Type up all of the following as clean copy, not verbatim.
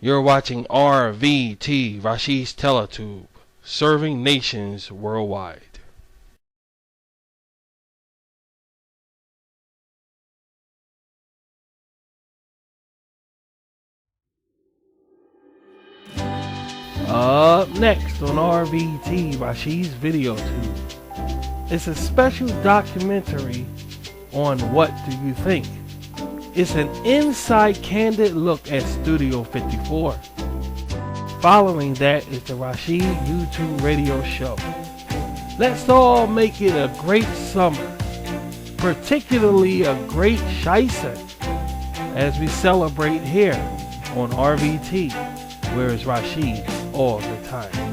You're watching RVT, Rashid's Teletube, serving nations worldwide. Up next on RVT, Rashid's Video Tube, it's a special documentary on What Do You Think? It's an inside candid look at Studio 54. Following that is the Rashid YouTube radio show. Let's all make it a great summer, particularly a great Shaisen, as we celebrate here on RVT, where is Rashid all the time.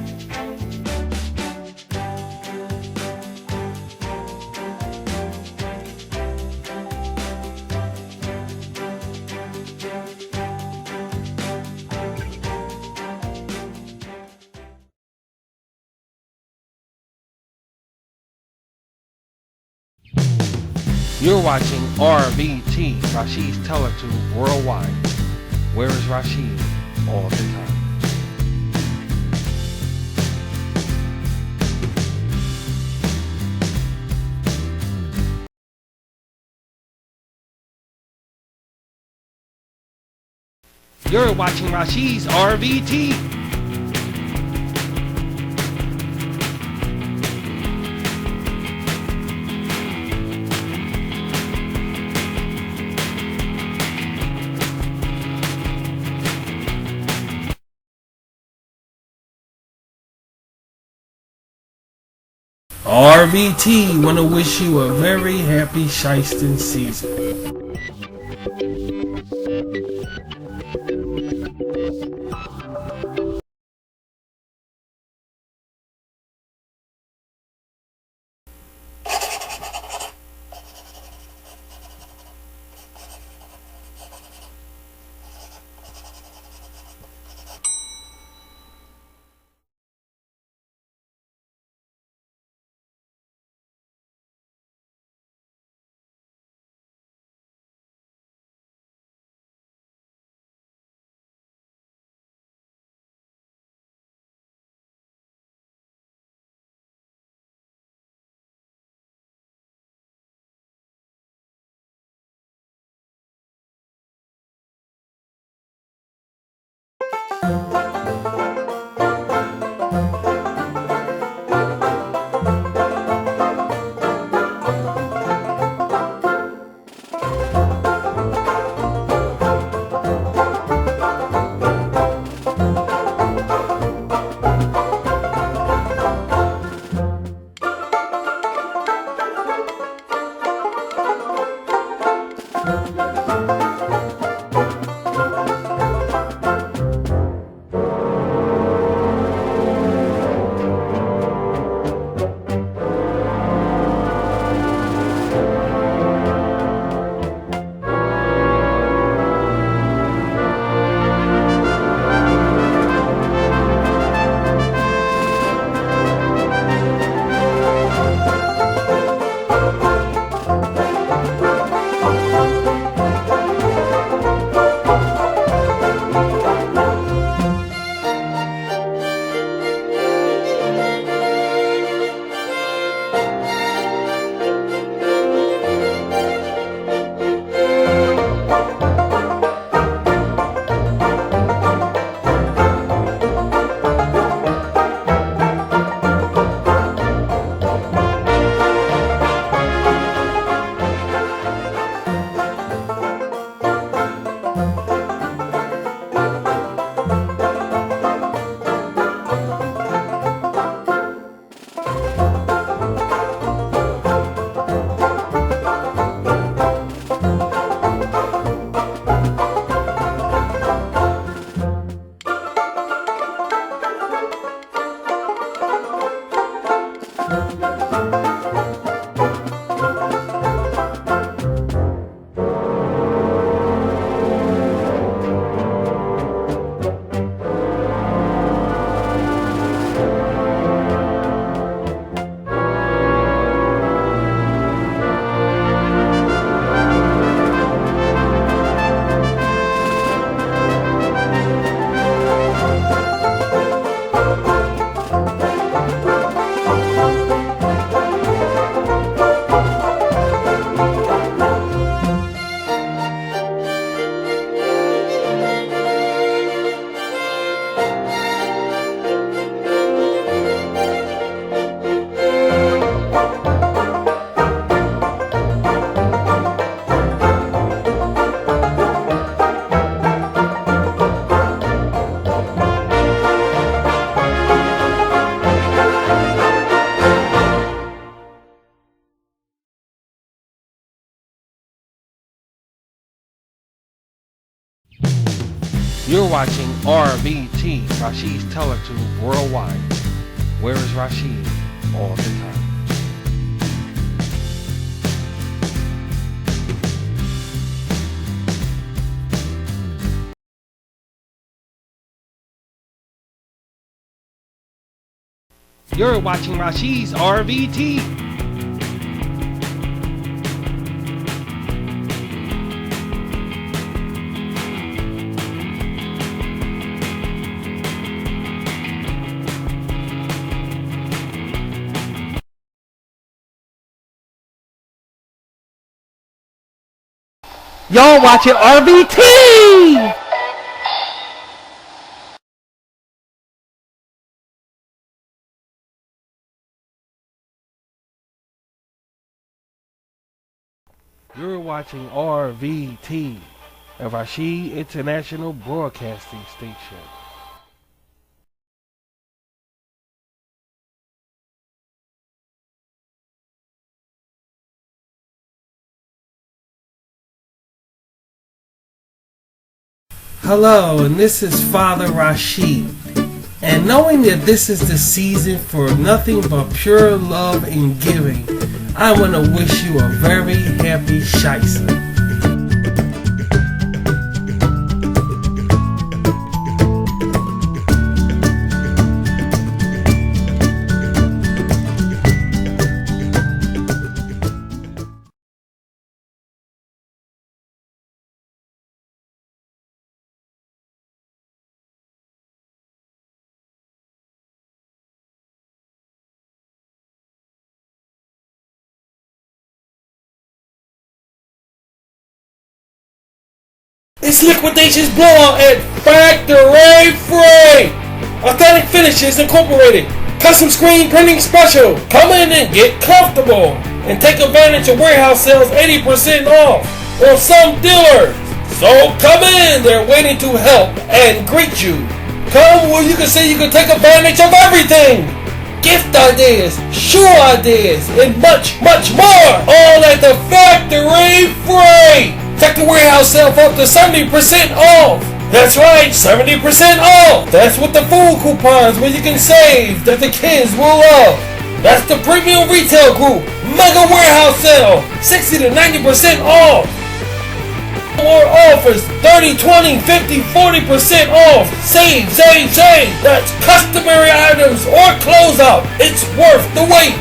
You're watching RVT, Rashid's Teletube worldwide. Where is Rashid all the time? You're watching Rashid's RVT. RVT want to wish you a very happy Shaisten season. You're watching RVT, Rashid's Teletube Worldwide. Where is Rashid all the time? You're watching Rashid's RVT. Y'all watching RVT! You're watching RVT, a Rashid International Broadcasting Station. Hello, and this is Father Rashid. And knowing that this is the season for nothing but pure love and giving, I want to wish you a very happy Shaisa. It's Liquidations Blowout at Factory Free! Authentic Finishes Incorporated. Custom Screen Printing Special. Come in and get comfortable. And take advantage of warehouse sales 80% off on some dealers. So come in, they're waiting to help and greet you. Come where you can say you can take advantage of everything. Gift ideas, shoe ideas, and much, much more. All at the Factory Free. Check the warehouse sale for up to 70% off. That's right, 70% off. That's with the food coupons where you can save that the kids will love. That's the Premium Retail Group Mega Warehouse Sale, 60 to 90% off. More offers, 30, 20, 50, 40% off. Save, save, save. That's customary items or closeout. It's worth the wait.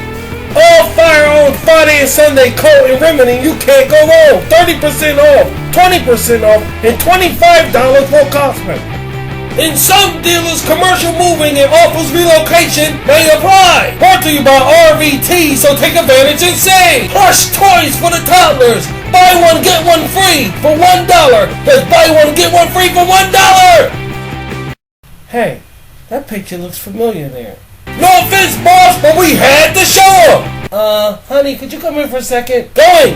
All firearms Friday and Sunday coat and rimming, you can't go wrong. 30% off, 20% off, and $25 for Cosmic. In some dealers, commercial moving and offers relocation may apply. Brought to you by RVT, so take advantage and save. Plush toys for the toddlers. Buy one, get one free for $1. That's buy one, get one free for $1. Hey, that picture looks familiar there. No offense, boss, but we had to show up. Honey, could you come in for a second? Going.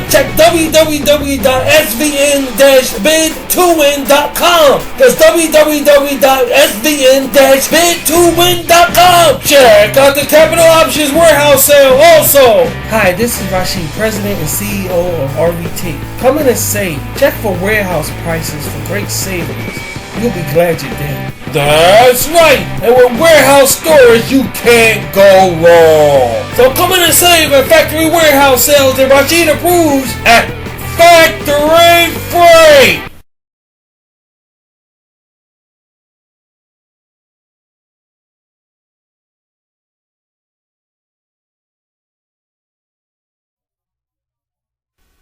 Check www.svn-bid2win.com. That's www.svn-bid2win.com. Check out the Capital Options Warehouse Sale also. Hi, this is Rashid, President and CEO of RVT. Come in and save. Check for warehouse prices for great savings. You'll be glad you did. That's right! And with warehouse storage, you can't go wrong. So come in and save at Factory Warehouse Sales that Rashid approves at Factory Free!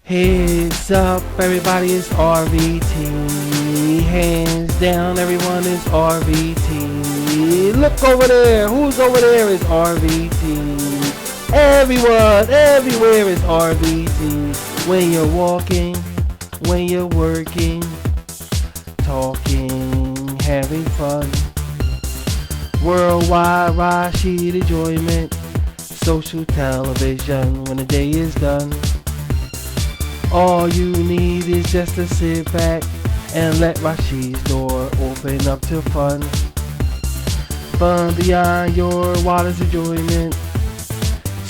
Heads up, everybody, it's RVT. Hands down, everyone is RVT. Look over there. Who's over there is RVT. Everyone, everywhere is RVT. When you're walking, when you're working, talking, having fun. Worldwide Rashid enjoyment. Social television when the day is done. All you need is just to sit back and let Rashid's door open up to fun. Fun beyond your wildest enjoyment.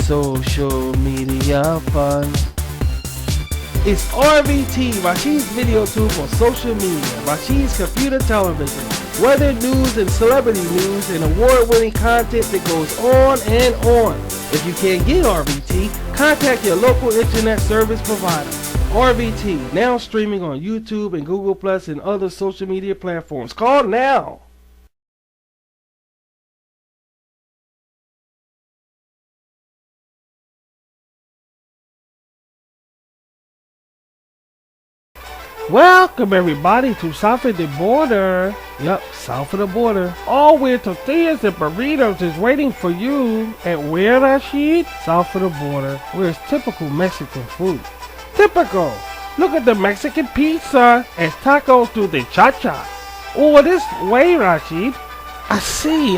Social media fun. It's RVT, Rashid's video tube for social media, Rashid's computer television, weather news and celebrity news, and award-winning content that goes on and on. If you can't get RVT, contact your local internet service provider. RVT, now streaming on YouTube and Google Plus and other social media platforms. Call now! Welcome everybody to south of the border. Yup, south of the border. All where tortillas and burritos is waiting for you. And where, Rashid? South of the border, where it's typical Mexican food. Typical! Look at the Mexican pizza and tacos do the cha-cha. Oh, this way, Rashid. I see.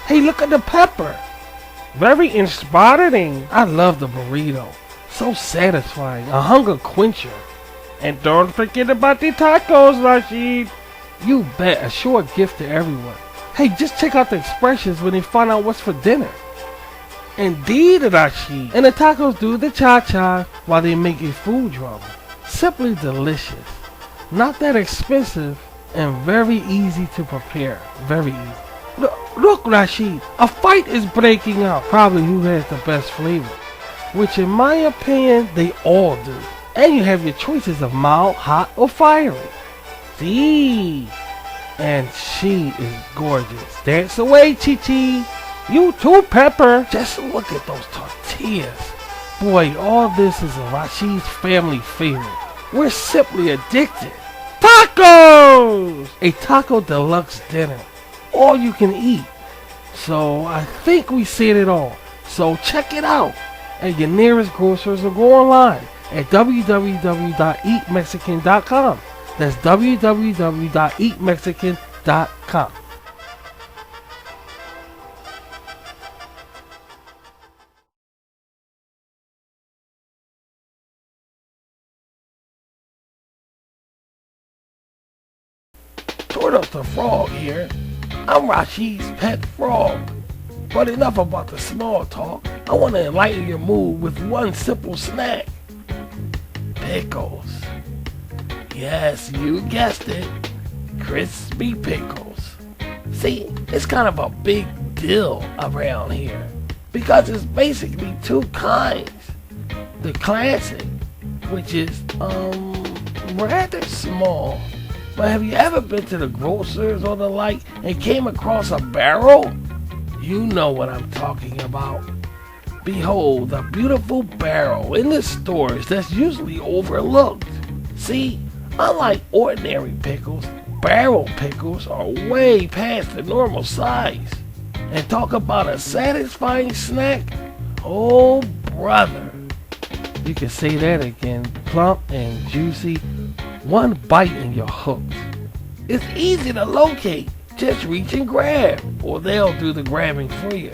Hey, look at the pepper. Very inspiring. I love the burrito. So satisfying. A hunger quencher. And don't forget about the tacos, Rashid. You bet, a sure gift to everyone. Hey, just check out the expressions when they find out what's for dinner. Indeed, Rashid. And the tacos do the cha-cha while they make a food drama. Simply delicious. Not that expensive and very easy to prepare. Very easy. Look, Rashid, a fight is breaking out. Probably who has the best flavor. Which in my opinion, they all do. And you have your choices of mild, hot, or fiery. See? And she is gorgeous. Dance away, Chi-Chi. You too, Pepper. Just look at those tortillas. Boy, all this is a Rashid's family favorite. We're simply addicted. Tacos! A taco deluxe dinner. All you can eat. So I think we said it all. So check it out at your nearest grocers or go online at www.eatmexican.com. That's www.eatmexican.com. Tortoise the Frog here. I'm Rashid's pet frog. But enough about the small talk. I want to enlighten your mood with one simple snack. Pickles. Yes, you guessed it. Crispy pickles. See, it's kind of a big deal around here because it's basically two kinds. The classic, which is rather small. But have you ever been to the grocers or the like and came across a barrel? You know what I'm talking about. Behold, a beautiful barrel in the stores that's usually overlooked. See, unlike ordinary pickles, barrel pickles are way past the normal size. And talk about a satisfying snack. Oh, brother. You can say that again. Plump and juicy. One bite and you're hooked. It's easy to locate. Just reach and grab, or they'll do the grabbing for you.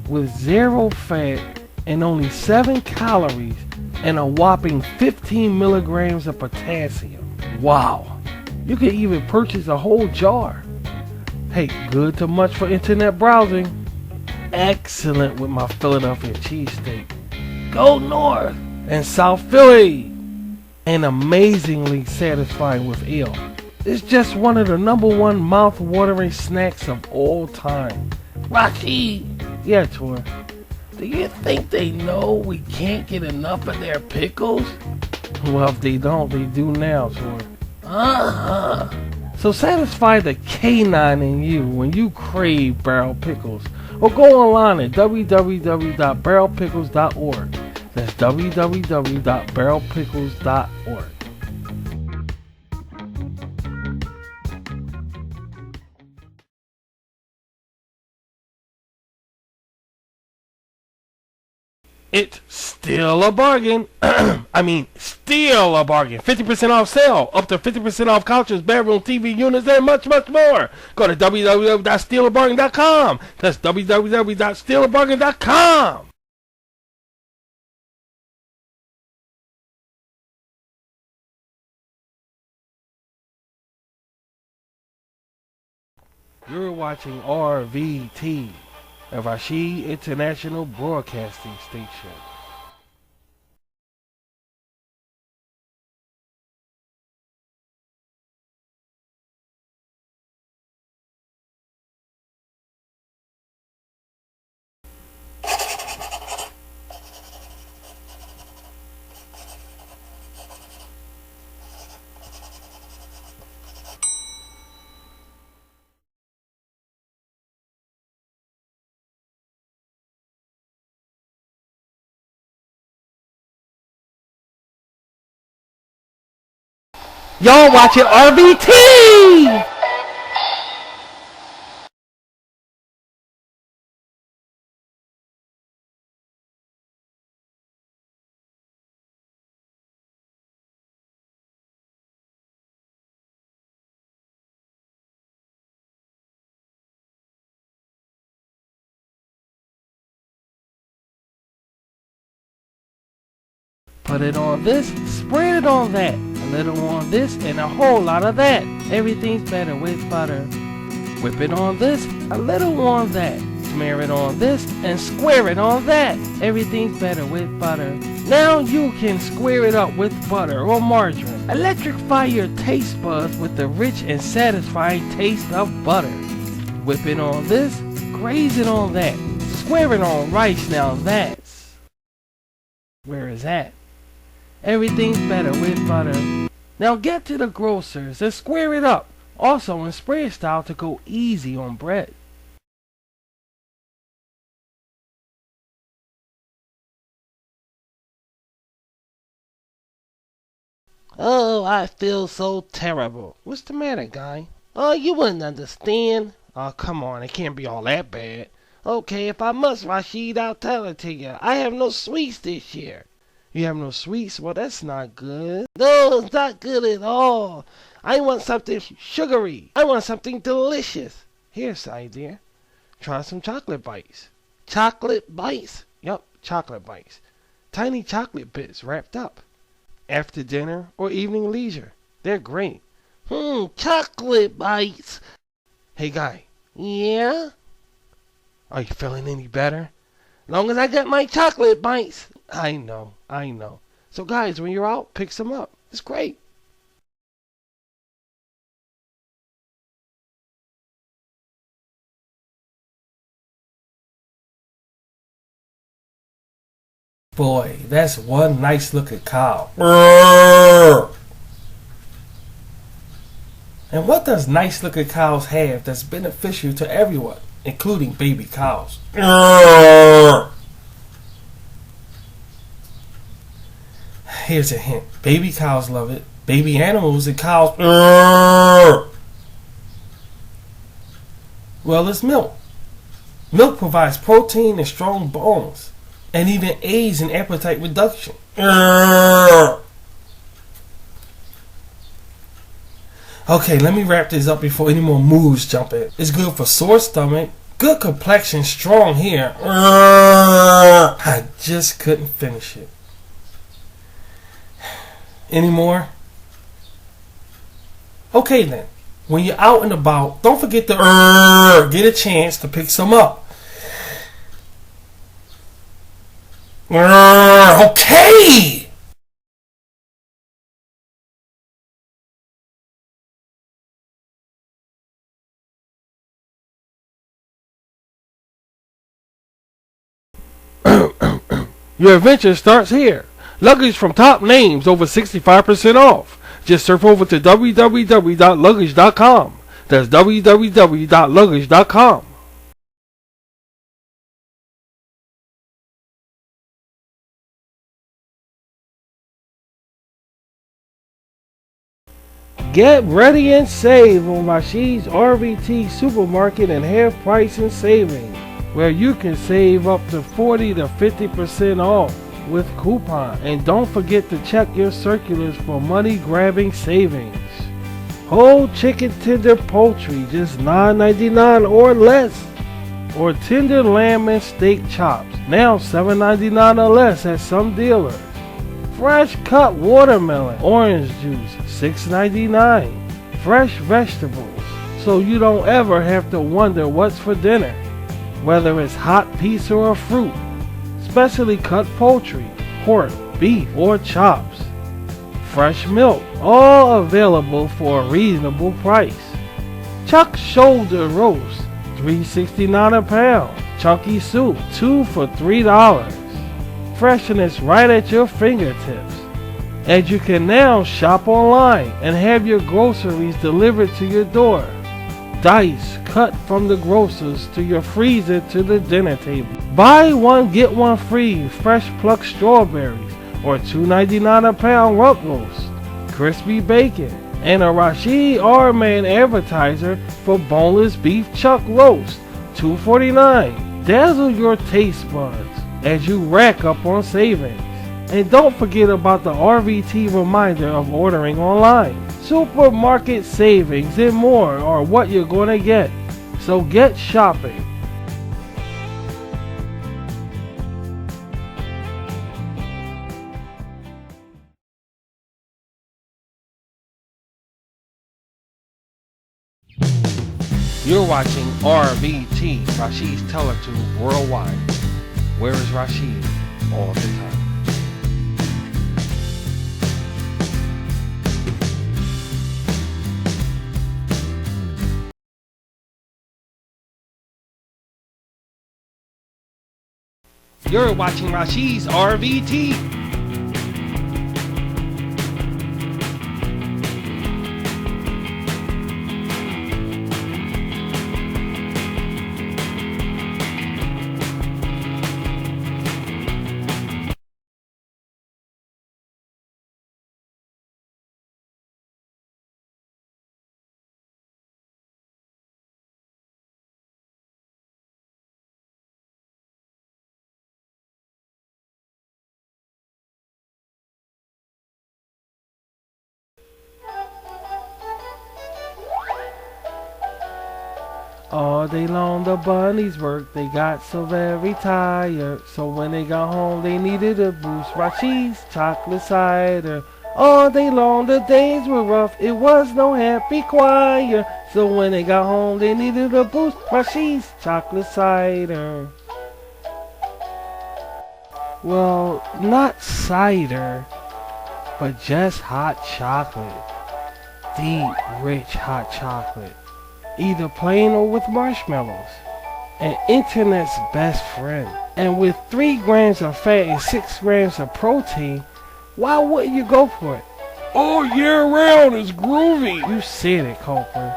With 0 fat and only 7 calories and a whopping 15 milligrams of potassium. Wow. You can even purchase a whole jar. Hey, good to much for internet browsing. Excellent with my Philadelphia cheesesteak. Go north and South Philly. And amazingly satisfying with ale. It's just one of the #1 mouth-watering snacks of all time. Rashid! Yeah, Tor. Do you think they know we can't get enough of their pickles? Well, if they don't, they do now, Tor. Uh-huh. So satisfy the canine in you when you crave barrel pickles. Or go online at www.barrelpickles.org. That's www.barrelpickles.org. It's still a bargain. I mean, still a bargain. 50% off sale. Up to 50% off couches, bedroom, TV units, and much, much more. Go to www.stealabargain.com. That's www.stealabargain.com. You're watching RVT, a Rashid International Broadcasting Station. Y'all watching RVT! Put it on this, spread it on that. A little on this and a whole lot of that. Everything's better with butter. Whip it on this, a little on that. Smear it on this and square it on that. Everything's better with butter. Now you can square it up with butter or margarine. Electrify your taste buds with the rich and satisfying taste of butter. Whip it on this, graze it on that. Square it on rice, now that's where is that? Everything's better with butter. Now get to the grocers and square it up. Also in spread style to go easy on bread. Oh, I feel so terrible. What's the matter, guy? Oh, you wouldn't understand. Oh, come on, it can't be all that bad. Okay, if I must, Rashid, I'll tell it to you. I have no sweets this year. You have no sweets? Well, that's not good. No, it's not good at all. I want something sugary. I want something delicious. Here's the idea. Try some chocolate bites. Chocolate bites? Yup, chocolate bites. Tiny chocolate bits wrapped up. After dinner or evening leisure. They're great. Chocolate bites. Hey, guy. Yeah? Are you feeling any better? Long as I got my chocolate bites. I know. So guys, when you're out, pick some up. It's great. Boy, that's one nice looking cow. And what does nice looking cows have that's beneficial to everyone, including baby cows? Here's a hint. Baby cows love it. Baby animals and cows. Well, it's milk. Milk provides protein and strong bones, and even aids in appetite reduction. Okay, let me wrap this up before any more moves jump in. It's good for sore stomach, good complexion, strong hair. I just couldn't finish it. Any more? Okay then. When you're out and about, don't forget to get a chance to pick some up. Okay! Your adventure starts here. Luggage from top names over 65% off. Just surf over to www.luggage.com. That's www.luggage.com. Get ready and save on Rashid's RVT Supermarket and Half Price and Savings, where you can save up to 40 to 50% off with coupon. And don't forget to check your circulars for money grabbing savings. Whole chicken tender poultry just $9.99 or less, or tender lamb and steak chops now $7.99 or less at some dealers. Fresh cut watermelon orange juice $6.99. Fresh vegetables, so you don't ever have to wonder what's for dinner, whether it's hot pizza or fruit. Specially cut poultry, pork, beef, or chops. Fresh milk, all available for a reasonable price. Chuck shoulder roast, $3.69 a pound. Chunky soup, 2 for $3. Freshness right at your fingertips. And you can now shop online and have your groceries delivered to your door. Dice cut from the grocers to your freezer to the dinner table. Buy one, get one free fresh plucked strawberries or $2.99 a pound rump roast. Crispy bacon, and a Rashid R-Man advertiser for boneless beef chuck roast, $2.49. Dazzle your taste buds as you rack up on savings. And don't forget about the RVT reminder of ordering online. Supermarket savings and more are what you're gonna get. So get shopping. You're watching RVT, Rashid's Teletube Worldwide. Where is Rashid? All the time. You're watching Rashid's RVT. All day long the bunnies worked, they got so very tired. So when they got home they needed a boost, Rashid's chocolate cider. All day long the days were rough, it was no happy choir. So when they got home they needed a boost, Rashid's chocolate cider. Well, not cider, but just hot chocolate. Deep, rich hot chocolate. Either plain or with marshmallows. An internet's best friend. And with 3 grams of fat and 6 grams of protein, why wouldn't you go for it? All year round is groovy. You said it, Culper.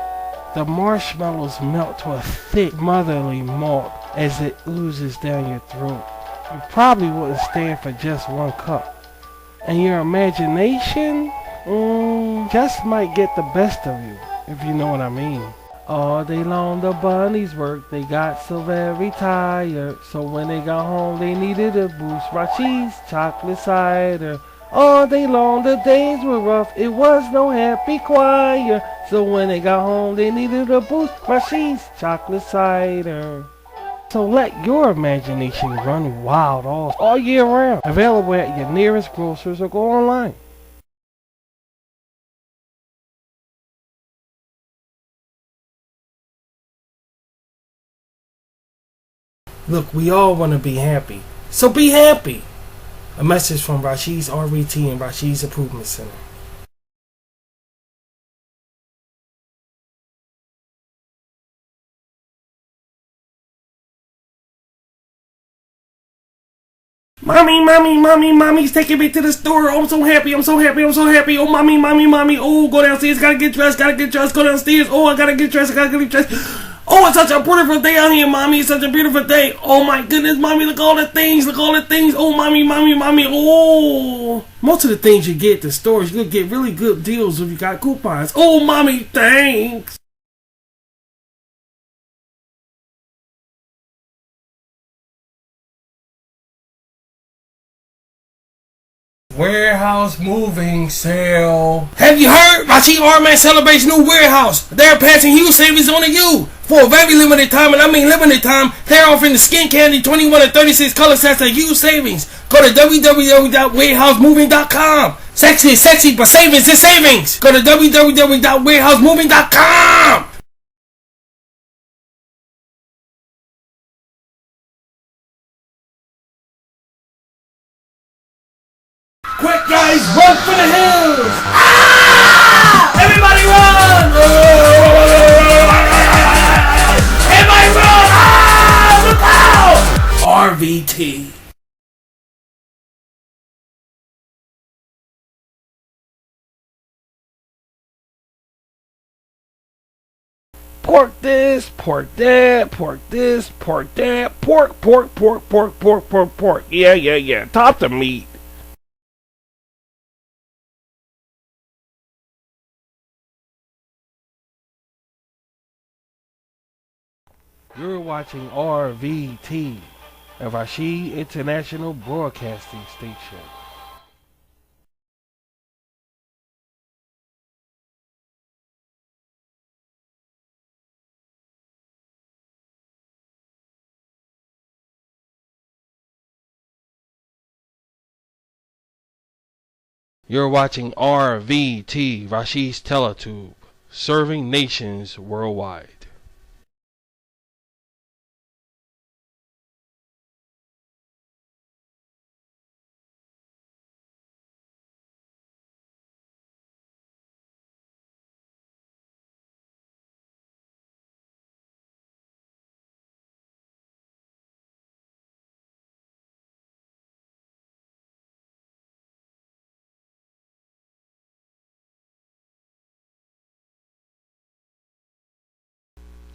The marshmallows melt to a thick motherly malt as it oozes down your throat. You probably wouldn't stand for just 1 cup. And your imagination, just might get the best of you, if you know what I mean. All day long the bunnies worked, they got so very tired. So when they got home they needed a boost, Rashid's chocolate cider. All day long the days were rough, it was no happy choir. So when they got home they needed a boost, Rashid's chocolate cider. So let your imagination run wild all year round. Available at your nearest grocers or go online. Look, we all want to be happy. So be happy. A message from Rashid's RVT and Rashid's Improvement Center. Mommy's taking me to the store. I'm so happy. Oh, mommy. Oh, go downstairs. Gotta get dressed. Go downstairs. Oh, I gotta get dressed. Oh, it's such a beautiful day out here, mommy. It's such a beautiful day. Oh my goodness, mommy, look all the things. Oh, mommy. Oh, most of the things you get at the stores, you'll get really good deals if you got coupons. Oh, mommy, thanks. Warehouse moving sale. Have you heard? Rashid R-Man celebrates new warehouse. They're passing huge savings on you. For a very limited time, and I mean limited time, they're offering the Skin Candy 21 and 36 color sets at huge savings. Go to www.warehousemoving.com. Sexy is sexy, but savings is savings. Go to www.warehousemoving.com. Quick, guys, run for the hills! Ah! Everybody run! Everybody run! Ah! Look out! RVT. Pork this, pork that, pork this, pork that, pork. Yeah. Top the meat. You're watching RVT, a Rashid International Broadcasting Station. You're watching RVT, Rashid's Teletube, serving nations worldwide.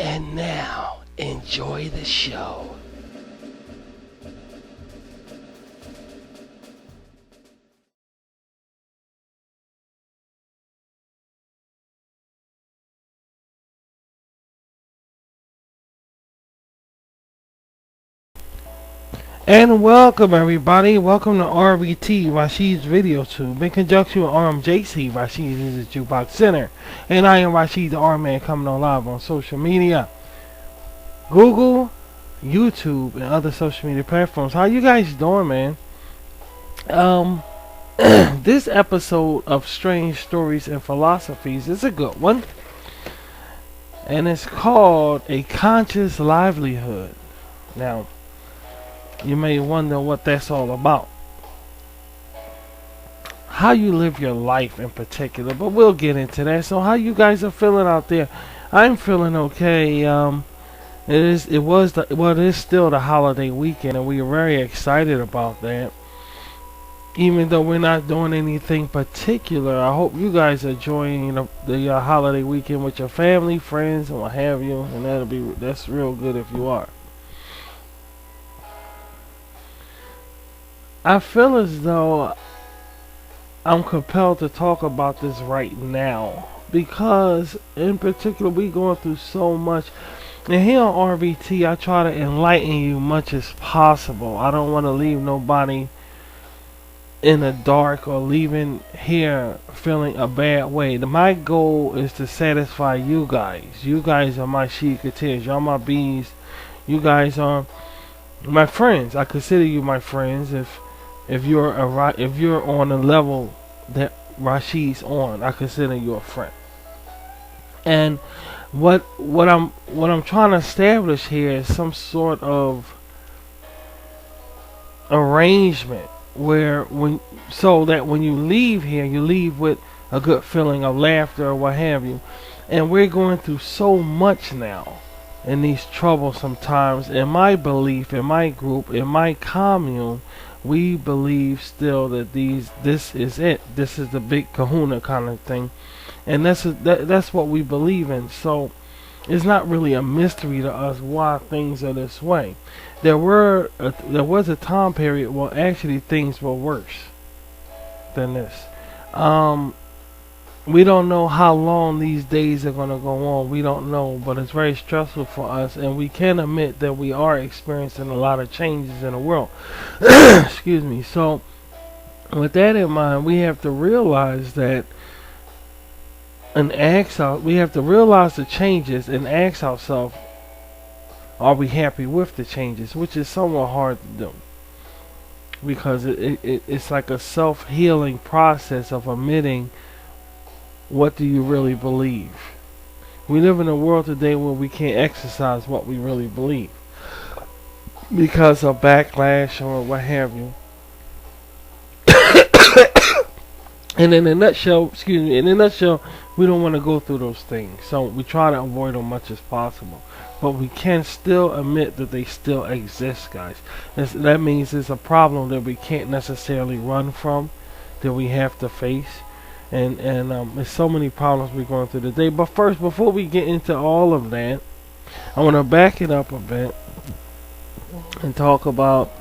And now, enjoy the show. And welcome everybody, welcome to RBT, Rashid's Video Tube, in conjunction with RMJC, Rashid is the Jukebox Center, and I am Rashid the R-Man, coming on live on social media, Google, YouTube, and other social media platforms. How you guys doing, man? This episode of Strange Stories and Philosophies is a good one, and it's called A Conscious Livelihood. Now, you may wonder what that's all about. How you live your life in particular, but we'll get into that. So how you guys are feeling out there? I'm feeling okay. It is still the holiday weekend, and we are very excited about that. Even though we're not doing anything particular, I hope you guys are enjoying the holiday weekend with your family, friends, and what have you. And that's real good if you are. I feel as though I'm compelled to talk about this right now because, in particular, we going through so much. And here on RVT, I try to enlighten you much as possible. I don't want to leave nobody in the dark or leaving here feeling a bad way. My goal is to satisfy you guys. You guys are my sheikatiers. Y'all my bees. You guys are my friends. I consider you my friends. If you're on a level that Rashid's on, I consider you a friend. And what I'm trying to establish here is some sort of arrangement so that when you leave here, you leave with a good feeling of laughter or what have you. And we're going through so much now in these troublesome times. In my belief, in my group, in my commune, we believe still that this is it. This is the big kahuna kind of thing, and that's what we believe in. So it's not really a mystery to us why things are this way. There was a time period where actually things were worse than this. We don't know how long these days are going to go on. We don't know, but it's very stressful for us, and we can admit that we are experiencing a lot of changes in the world. Excuse me. So, with that in mind, we have to realize that we have to realize the changes and ask ourselves, are we happy with the changes? Which is somewhat hard to do, because it's like a self-healing process of admitting, what do you really believe? We live in a world today where we can't exercise what we really believe because of backlash or what have you. And in a nutshell, we don't want to go through those things. So we try to avoid them much as possible. But we can still admit that they still exist, guys. That means it's a problem that we can't necessarily run from, that we have to face. And there's so many problems we're going through today. But first, before we get into all of that, I want to back it up a bit and talk about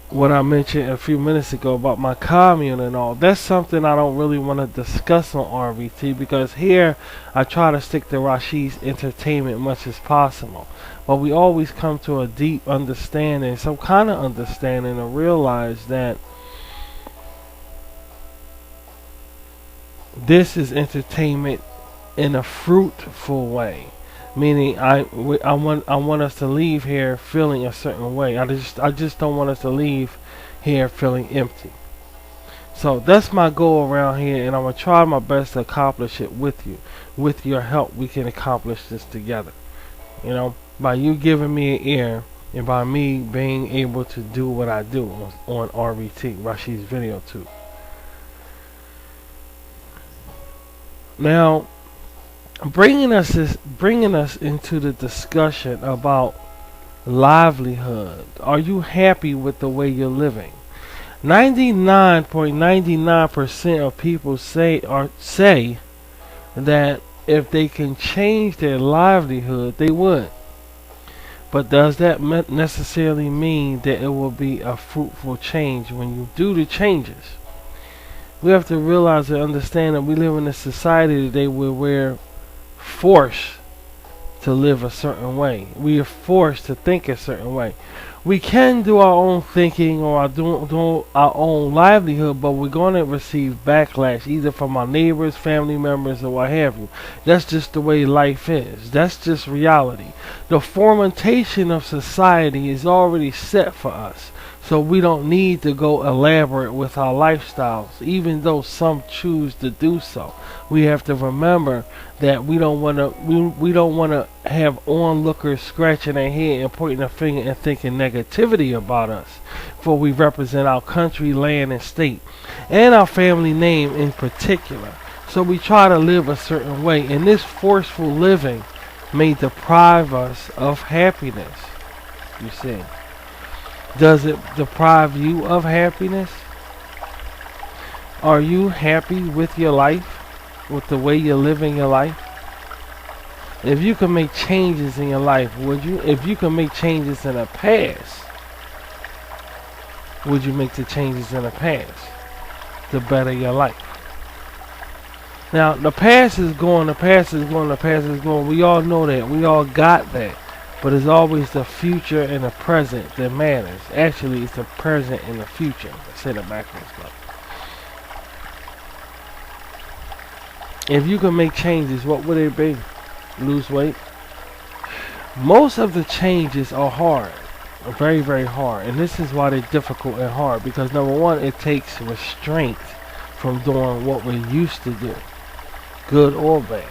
what I mentioned a few minutes ago about my commune and all. That's something I don't really want to discuss on RVT, because here I try to stick to Rashid's entertainment much as possible. But we always come to a deep understanding, some kind of understanding, and realize that this is entertainment in a fruitful way. Meaning, I want us to leave here feeling a certain way. I just don't want us to leave here feeling empty. So that's my goal around here, and I'm gonna try my best to accomplish it with you. With your help, we can accomplish this together. You know, by you giving me an ear, and by me being able to do what I do on RVT, Rashid's Video Tube. Now, bringing us into the discussion about livelihood. Are you happy with the way you're living? 99.99% of people say that if they can change their livelihood, they would. But does that necessarily mean that it will be a fruitful change when you do the changes? We have to realize and understand that we live in a society today where we're forced to live a certain way. We are forced to think a certain way. We can do our own thinking or do our own livelihood, but we're going to receive backlash either from our neighbors, family members, or what have you. That's just the way life is. That's just reality. The formatation of society is already set for us. So we don't need to go elaborate with our lifestyles, even though some choose to do so. We have to remember that we don't want to have onlookers scratching their head and pointing a finger and thinking negativity about us, for we represent our country, land, and state, and our family name in particular. So we try to live a certain way, and this forceful living may deprive us of happiness. You see. Does it deprive you of happiness? Are you happy with your life? With the way you're living your life? If you can make changes in your life, would you? If you can make changes in the past, would you make the changes in the past to better your life? Now, the past is going, the past is going, the past is going. We all know that. We all got that. But it's always the future and the present that matters. Actually, it's the present and the future. I said it backwards, but if you can make changes, what would it be? Lose weight? Most of the changes are hard. Very, very hard. And this is why they're difficult and hard. Because number one, it takes restraint from doing what we used to do. Good or bad.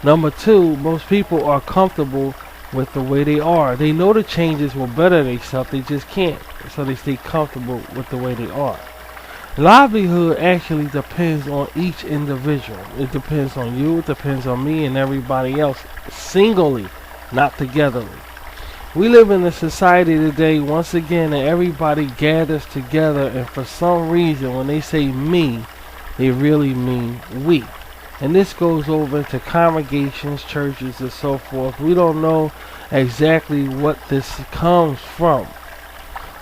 Number two, most people are comfortable with the way they are. They know the changes will better themselves, they just can't. So they stay comfortable with the way they are. Livelihood actually depends on each individual. It depends on you, it depends on me and everybody else singly, not togetherly. We live in a society today, once again, that everybody gathers together, and for some reason when they say me, they really mean we. And this goes over to congregations, churches, and so forth. We don't know exactly what this comes from.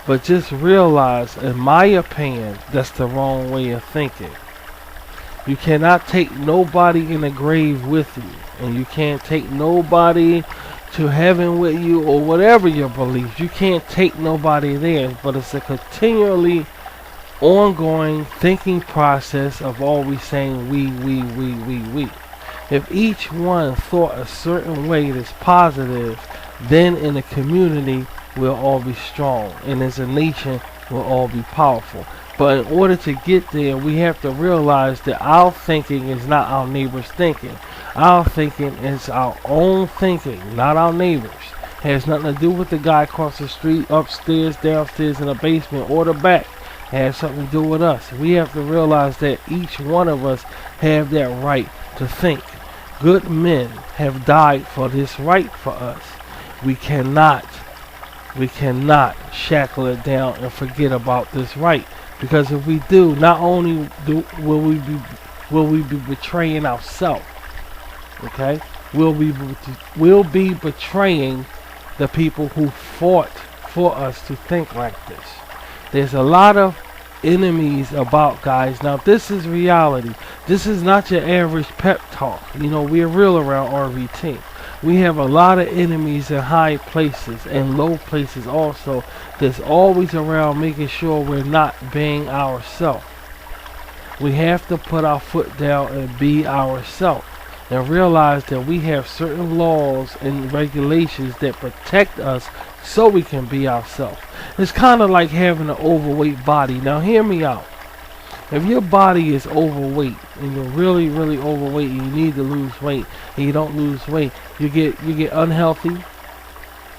But just realize, in my opinion, that's the wrong way of thinking. You cannot take nobody in the grave with you. And you can't take nobody to heaven with you, or whatever your beliefs. You can't take nobody there. But it's a continually ongoing thinking process of always saying we. If each one thought a certain way that's positive, then in a community we'll all be strong, and as a nation we'll all be powerful. But in order to get there, we have to realize that our thinking is not our neighbor's thinking. Our thinking is our own thinking, not our neighbor's. Has nothing to do with the guy across the street, upstairs, downstairs, in the basement, or the back. Has something to do with us. We have to realize that each one of us have that right to think. Good men have died for this right for us. We cannot shackle it down and forget about this right, because if we do, not only will we be betraying ourselves, okay? We'll be betraying the people who fought for us to think like this. There's a lot of enemies about, guys. Now this is reality. This is not your average pep talk. You know, we're real around RVT. We have a lot of enemies in high places and low places also, that's always around making sure we're not being ourselves. We have to put our foot down and be ourselves, and realize that we have certain laws and regulations that protect us so we can be ourselves. It's kind of like having an overweight body. Now hear me out. If your body is overweight and you're really, really overweight and you need to lose weight and you don't lose weight, you get unhealthy,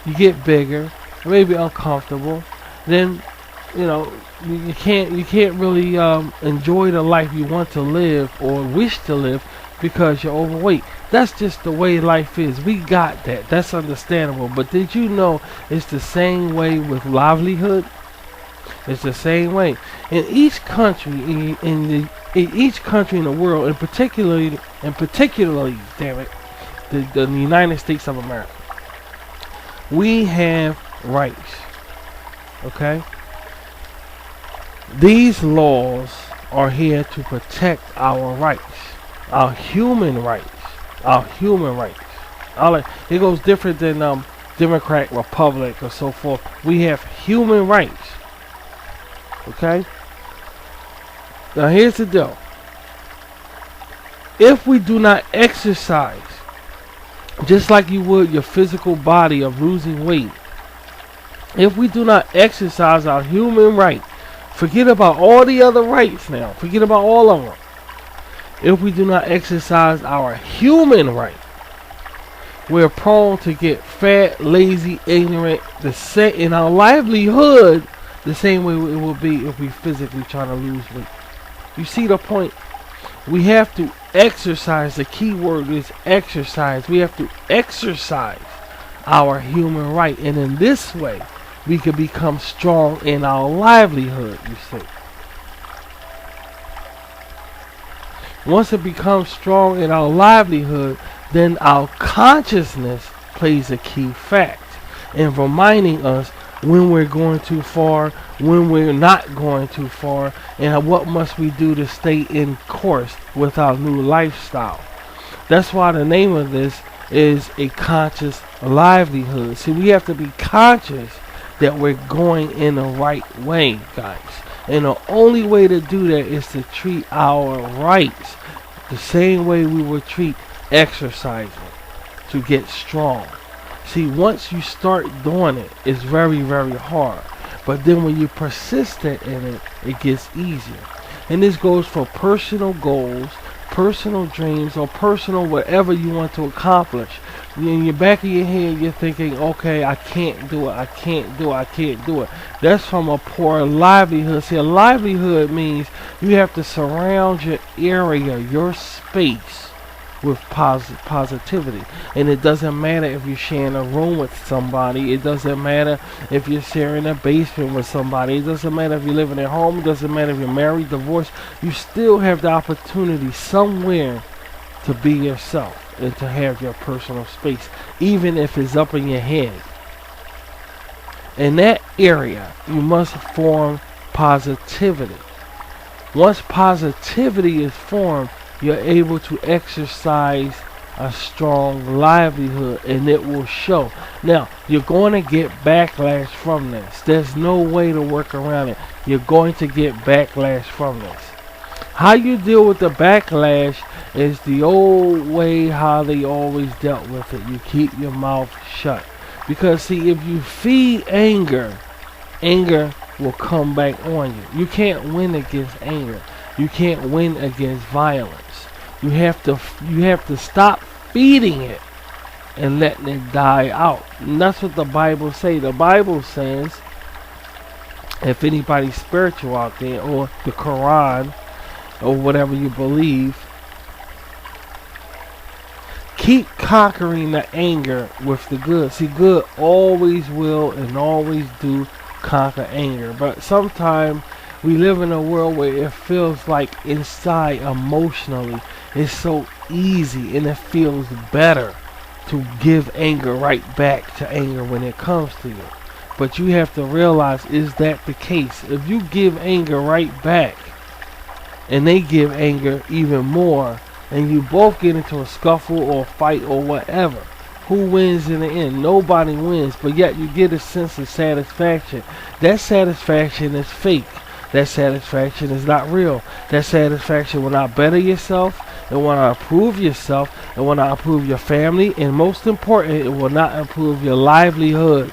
you get bigger, maybe uncomfortable, then you can't really enjoy the life you want to live or wish to live because you're overweight. That's just the way life is. We got that. That's understandable. But did you know it's the same way with livelihood? It's the same way in each country, in each country in the world, and particularly, damn it, the United States of America. We have rights. Okay. These laws are here to protect our rights, our human rights, our human rights. It goes different than Democrat, Republic, or so forth. We have human rights. Okay? Now here's the deal. If we do not exercise, just like you would your physical body of losing weight, if we do not exercise our human right, forget about all the other rights now, forget about all of them. If we do not exercise our human right, we're prone to get fat, lazy, ignorant, in our livelihood, the same way it will be if we physically try to lose weight. You see the point? We have to exercise. The key word is exercise. We have to exercise our human right. And in this way, we can become strong in our livelihood, you see. Once it becomes strong in our livelihood, then our consciousness plays a key fact in reminding us when we're going too far, when we're not going too far, and what must we do to stay in course with our new lifestyle. That's why the name of this is a conscious livelihood. See, we have to be conscious that we're going in the right way, guys. And the only way to do that is to treat our rights the same way we would treat exercising to get strong. See, once you start doing it, it's very, very hard. But then when you're persistent in it, it gets easier. And this goes for personal goals, personal dreams, or personal whatever you want to accomplish. In your back of your head, you're thinking, okay, I can't do it, I can't do it, I can't do it. That's from a poor livelihood. See, a livelihood means you have to surround your area, your space, with positivity. And it doesn't matter if you're sharing a room with somebody. It doesn't matter if you're sharing a basement with somebody. It doesn't matter if you're living at home. It doesn't matter if you're married, divorced. You still have the opportunity somewhere to be yourself and to have your personal space, even if it's up in your head. In that area, you must form positivity. Once positivity is formed, you're able to exercise a strong livelihood, and it will show. Now, you're going to get backlash from this. There's no way to work around it. You're going to get backlash from this. How you deal with the backlash is the old way how they always dealt with it. You keep your mouth shut. Because see, if you feed anger, anger will come back on you. You can't win against anger. You can't win against violence. You have to stop feeding it and letting it die out. And that's what the Bible says. The Bible says, if anybody's spiritual out there, or the Quran, or whatever you believe, keep conquering the anger with the good. See, good always will and always do conquer anger. But sometimes we live in a world where it feels like inside emotionally it's so easy, and it feels better to give anger right back to anger when it comes to you. But you have to realize, is that the case? If you give anger right back, and they give anger even more, and you both get into a scuffle or fight or whatever, who wins in the end? Nobody wins, but yet you get a sense of satisfaction. That satisfaction is fake. That satisfaction is not real. That satisfaction will not better yourself, it will not improve yourself, it will not improve your family, and most important, it will not improve your livelihood.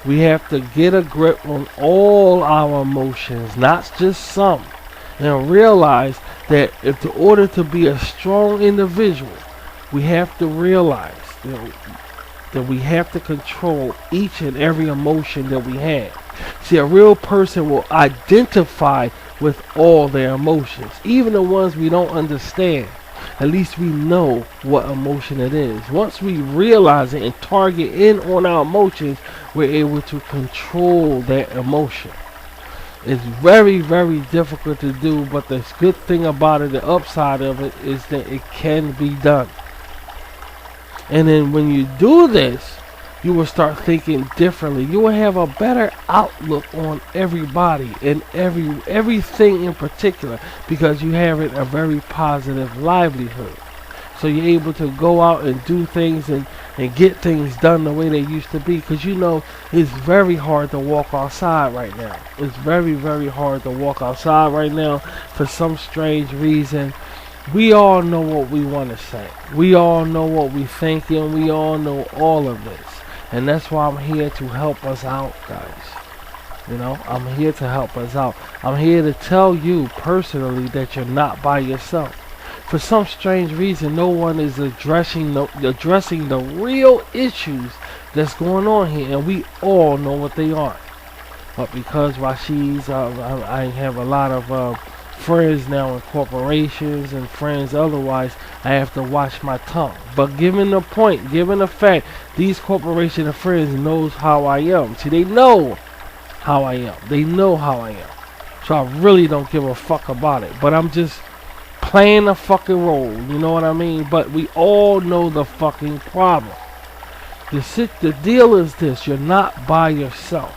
We have to get a grip on all our emotions, not just some, and realize that if in order to be a strong individual, we have to realize that we have to control each and every emotion that we have. See, a real person will identify with all their emotions, even the ones we don't understand. At least we know what emotion it is. Once we realize it and target in on our emotions, we're able to control that emotion. It's very, very difficult to do, but the good thing about it, the upside of it, is that it can be done. And then when you do this, you will start thinking differently. You will have a better outlook on everybody and everything in particular, because you have a very positive livelihood. So you're able to go out and do things and get things done the way they used to be. Because you know it's very hard to walk outside right now. It's very, very hard to walk outside right now for some strange reason. We all know what we want to say. We all know what we think, and we all know all of this. And that's why I'm here to help us out, guys. You know, I'm here to help us out. I'm here to tell you personally that you're not by yourself. For some strange reason, no one is addressing the real issues that's going on here, and we all know what they are. But because Rasheed's, I have a lot of friends now in corporations and friends otherwise, I have to watch my tongue. But given the point, given the fact, these corporation and friends knows how I am. See, they know how I am. They know how I am. So I really don't give a fuck about it. But I'm just playing a fucking role. You know what I mean? But we all know the fucking problem. The deal is this. You're not by yourself.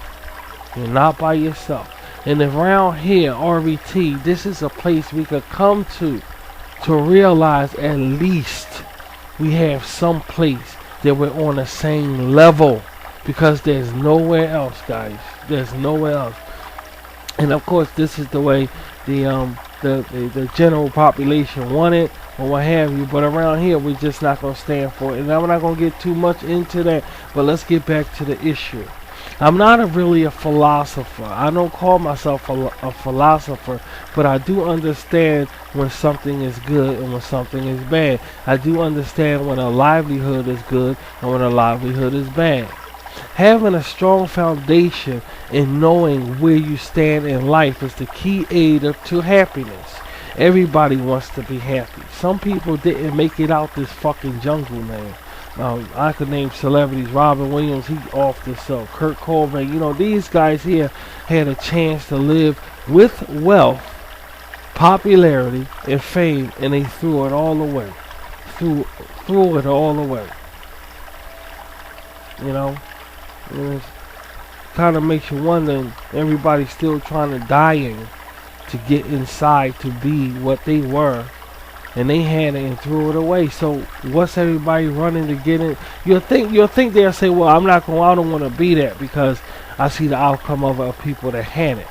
You're not by yourself. And around here, RVT, this is a place we could come to realize at least we have some place that we're on the same level, because there's nowhere else, guys. There's nowhere else. And of course, this is the way the general population want it or what have you. But around here, we're just not gonna stand for it. And I'm not gonna get too much into that. But let's get back to the issue. I'm not really a philosopher. I don't call myself a philosopher, but I do understand when something is good and when something is bad. I do understand when a livelihood is good and when a livelihood is bad. Having a strong foundation in knowing where you stand in life is the key aid to happiness. Everybody wants to be happy. Some people didn't make it out this fucking jungle, man. I could name celebrities. Robin Williams, he off this Kurt Cobain. You know, these guys here had a chance to live with wealth, popularity, and fame, and they threw it all away. Threw it all away. You know, it kind of makes you wonder. Everybody's still trying to dying to get inside to be what they were. And they had it and threw it away. So what's everybody running to get in? You'll think they'll say, well, I don't want to be that because I see the outcome of people that had it.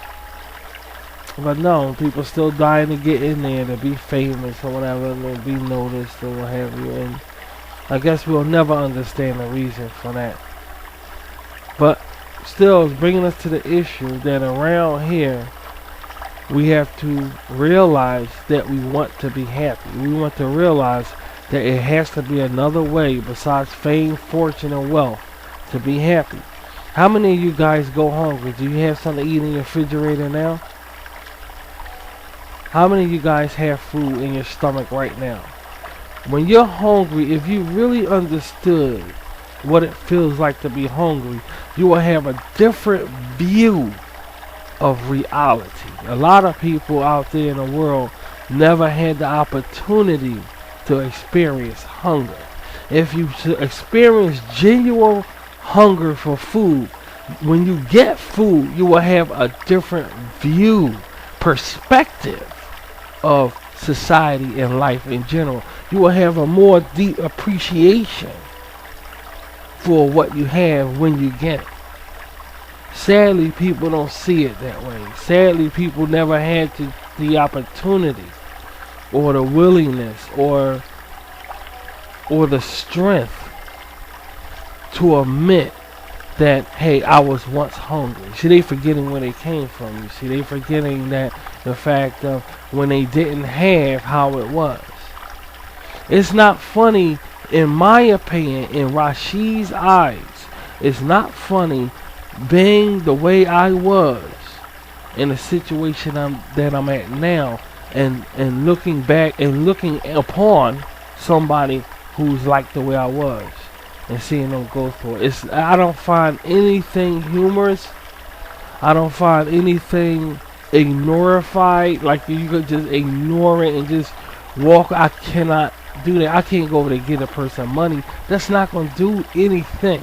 But no, people still dying to get in there, to be famous or whatever, and to be noticed or what have you. And I guess we'll never understand the reason for that. But still, it's bringing us to the issue that around here, we have to realize that we want to be happy. We want to realize that it has to be another way besides fame, fortune, and wealth to be happy. How many of you guys go hungry? Do you have something to eat in your refrigerator now? How many of you guys have food in your stomach right now? When you're hungry, if you really understood what it feels like to be hungry, you will have a different view of reality. A lot of people out there in the world never had the opportunity to experience hunger. If you experience genuine hunger for food. When you get food, you will have a different view, perspective of society and life in general. You will have a more deep appreciation for what you have when you get it. Sadly, people don't see it that way. Sadly, people never had the opportunity or the willingness or the strength to admit that, hey, I was once hungry. See, they forgetting where they came from. You see, they forgetting that the fact of when they didn't have how it was. It's not funny, in my opinion, in Rashid's eyes. It's not funny being the way I was in the situation that I'm at now, and looking back and looking upon somebody who's like the way I was and seeing them go through it. I don't find anything humorous. I don't find anything ignorified, like you could just ignore it and just walk. I cannot do that. I can't go over there and get a person money. That's not going to do anything.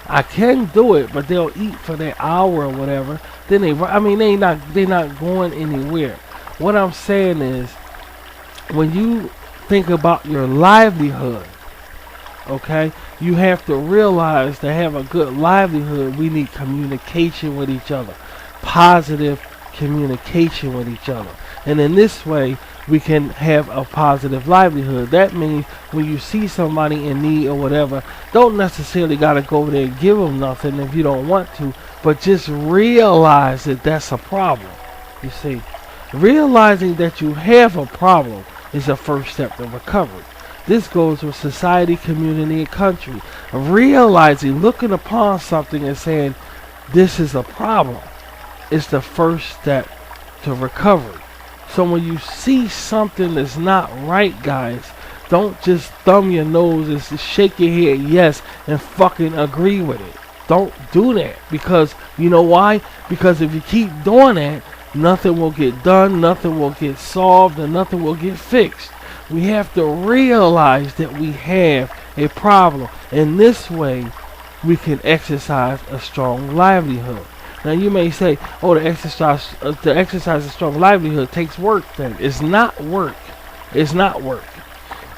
I can do it, but they'll eat for that hour or whatever. Then they're not going anywhere. What I'm saying is, when you think about your livelihood, okay, you have to realize to have a good livelihood, we need communication with each other, positive communication with each other, and in this way we can have a positive livelihood. That means when you see somebody in need or whatever, don't necessarily gotta go over there and give them nothing if you don't want to, but just realize that that's a problem. You see, realizing that you have a problem is the first step to recovery. This goes with society, community, and country. Realizing, looking upon something and saying, this is a problem, is the first step to recovery. So when you see something that's not right, guys, don't just thumb your nose and shake your head yes and fucking agree with it. Don't do that, because you know why? Because if you keep doing that, nothing will get done, nothing will get solved, and nothing will get fixed. We have to realize that we have a problem. In this way, we can exercise a strong livelihood. Now you may say, oh, the exercise a strong livelihood takes work. Then it's not work. It's not work.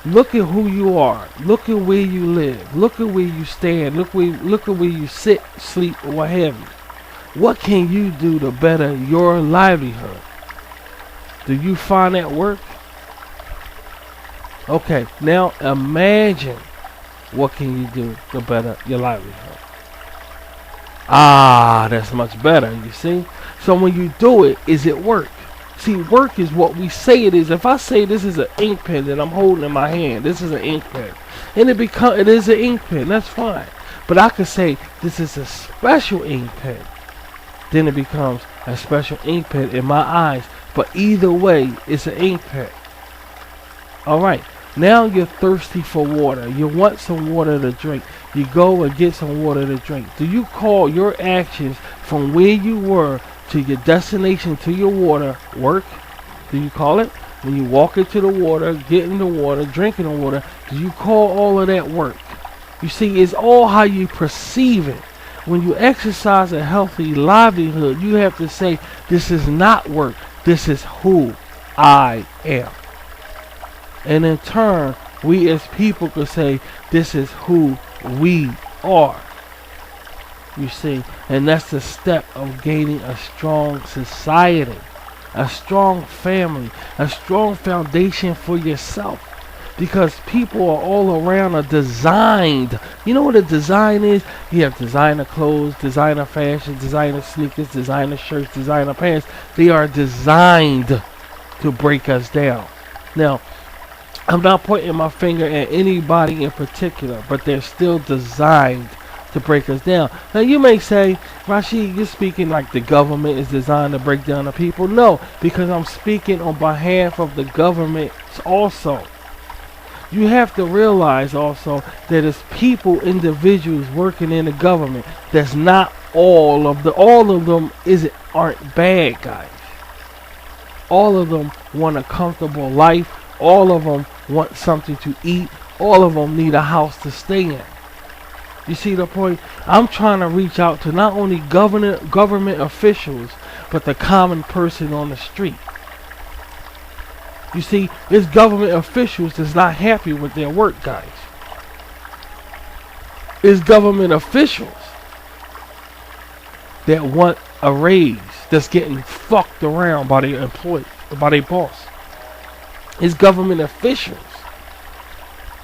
Look at who you are. Look at where you live. Look at where you stand. Look at where you sit, sleep, or what have you. What can you do to better your livelihood? Do you find that work? Okay, now imagine what can you do to better your livelihood. Ah, that's much better, you see? So when you do it, is it work? See, work is what we say it is. If I say this is an ink pen that I'm holding in my hand, this is an ink pen, and it is an ink pen, that's fine. But I could say this is a special ink pen. Then it becomes a special ink pen in my eyes. But either way, it's an ink pen. Alright, now you're thirsty for water. You want some water to drink. You go and get some water to drink. Do you call your actions from where you were to your destination to your water work? Do you call it? When you walk into the water, get in the water, drinking the water, do you call all of that work? You see, it's all how you perceive it. When you exercise a healthy livelihood, you have to say, this is not work. This is who I am. And in turn, we as people could say, this is who we are. You see, and that's the step of gaining a strong society, a strong family, a strong foundation for yourself. Because people are all around are designed. You know what a design is? You have designer clothes, designer fashion, designer sneakers, designer shirts, designer pants. They are designed to break us down. Now, I'm not pointing my finger at anybody in particular, but they're still designed to break us down. Now you may say, Rashid, you're speaking like the government is designed to break down the people. No, because I'm speaking on behalf of the government also. You have to realize also that it's people, individuals working in the government. That's not all of them aren't bad guys. All of them want a comfortable life. All of them want something to eat. All of them need a house to stay in. You see the point? I'm trying to reach out to not only government officials, but the common person on the street. You see, it's government officials that's not happy with their work, guys. It's government officials that want a raise that's getting fucked around by their employee, by their boss. It's government officials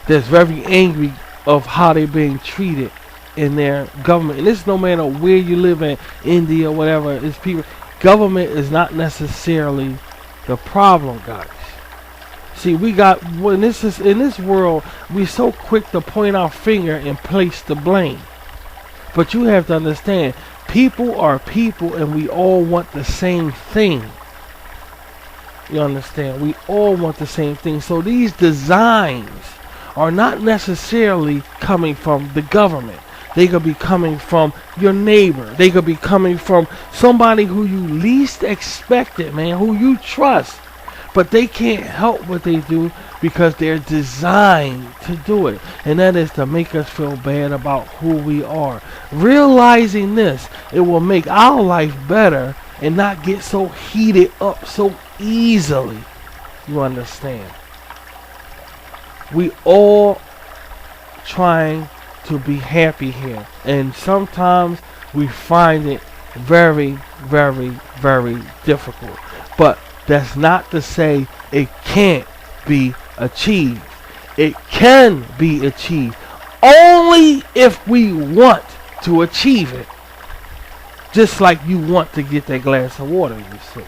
that's very angry of how they're being treated in their government. And this no matter where you live in, India, whatever, it's people. Government is not necessarily the problem, guys. See, we got when this is in this world, we're so quick to point our finger and place the blame. But you have to understand, people are people, and we all want the same thing. You understand? We all want the same thing. So these designs are not necessarily coming from the government. They could be coming from your neighbor. They could be coming from somebody who you least expected, man, who you trust. But they can't help what they do because they're designed to do it. And that is to make us feel bad about who we are. Realizing this, it will make our life better and not get so heated up so easily. You understand? We all trying to be happy here. And sometimes we find it very, very, very difficult. But that's not to say it can't be achieved. It can be achieved only if we want to achieve it. Just like you want to get that glass of water, you see.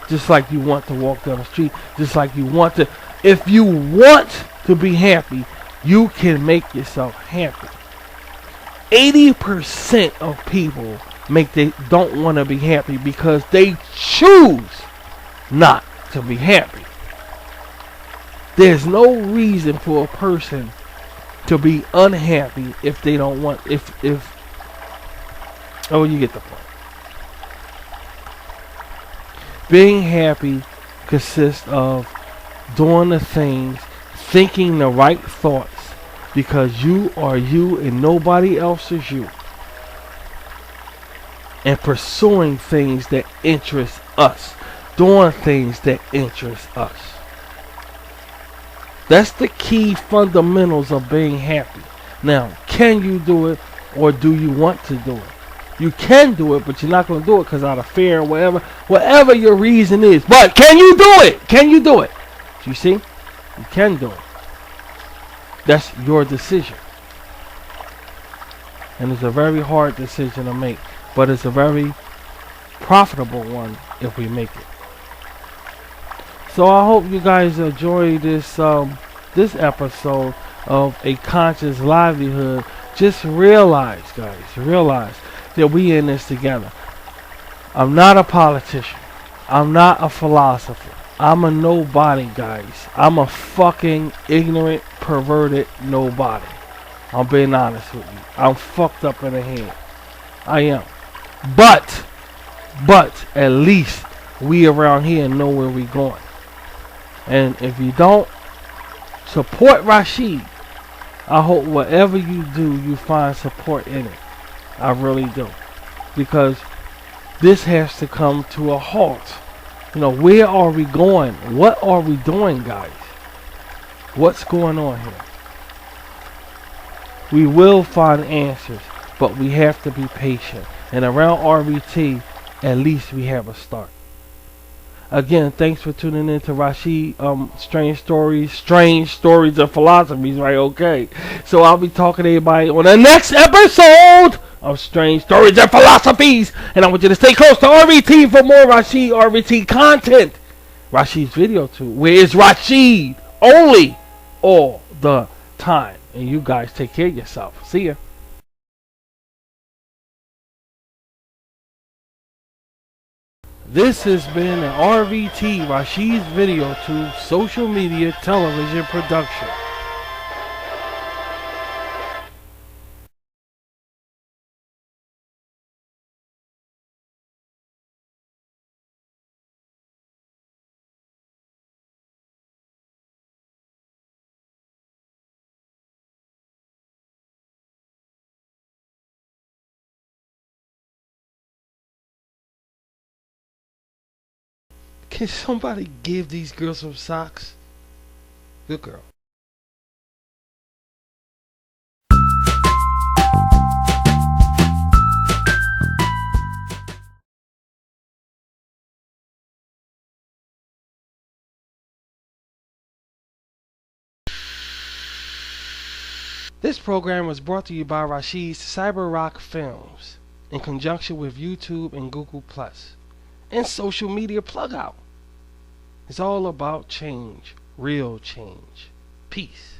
Just like you want to walk down the street. Just like you want to. If you want to be happy, you can make yourself happy. 80% of people don't want to be happy because they choose not to be happy. There's no reason for a person to be unhappy if they don't want oh, you get the point. Being happy consists of doing the things, thinking the right thoughts, because you are you and nobody else is you, and pursuing things that interest us. Doing things that interest us. That's the key fundamentals of being happy. Now, can you do it, or do you want to do it? You can do it, but you're not going to do it because out of fear or whatever your reason is. But can you do it? Can you do it? You see? You can do it. That's your decision. And it's a very hard decision to make, but it's a very profitable one if we make it. So I hope you guys enjoy this this episode of A Conscious Livelihood. Just realize, guys, that we in this together. I'm not a politician. I'm not a philosopher. I'm a nobody, guys. I'm a fucking ignorant, perverted nobody. I'm being honest with you. I'm fucked up in the head. I am. But at least we around here know where we going. And if you don't support Rashid, I hope whatever you do, you find support in it. I really do. Because this has to come to a halt. You know, where are we going? What are we doing, guys? What's going on here? We will find answers, but we have to be patient. And around RBT, at least we have a start. Again, thanks for tuning in to Rashid Strange Stories of Philosophies, right? Okay. So I'll be talking to everybody on the next episode of Strange Stories and Philosophies. And I want you to stay close to RBT for more Rashid RBT content. Rashid's video too. Where is Rashid? Only all the time. And you guys take care of yourself. See ya. This has been an RVT, Rashid's Video Tube, social media television production. Can somebody give these girls some socks? Good girl. This program was brought to you by Rashid's Cyber Rock Films in conjunction with YouTube and Google Plus and social media plug out. It's all about change, real change. Peace.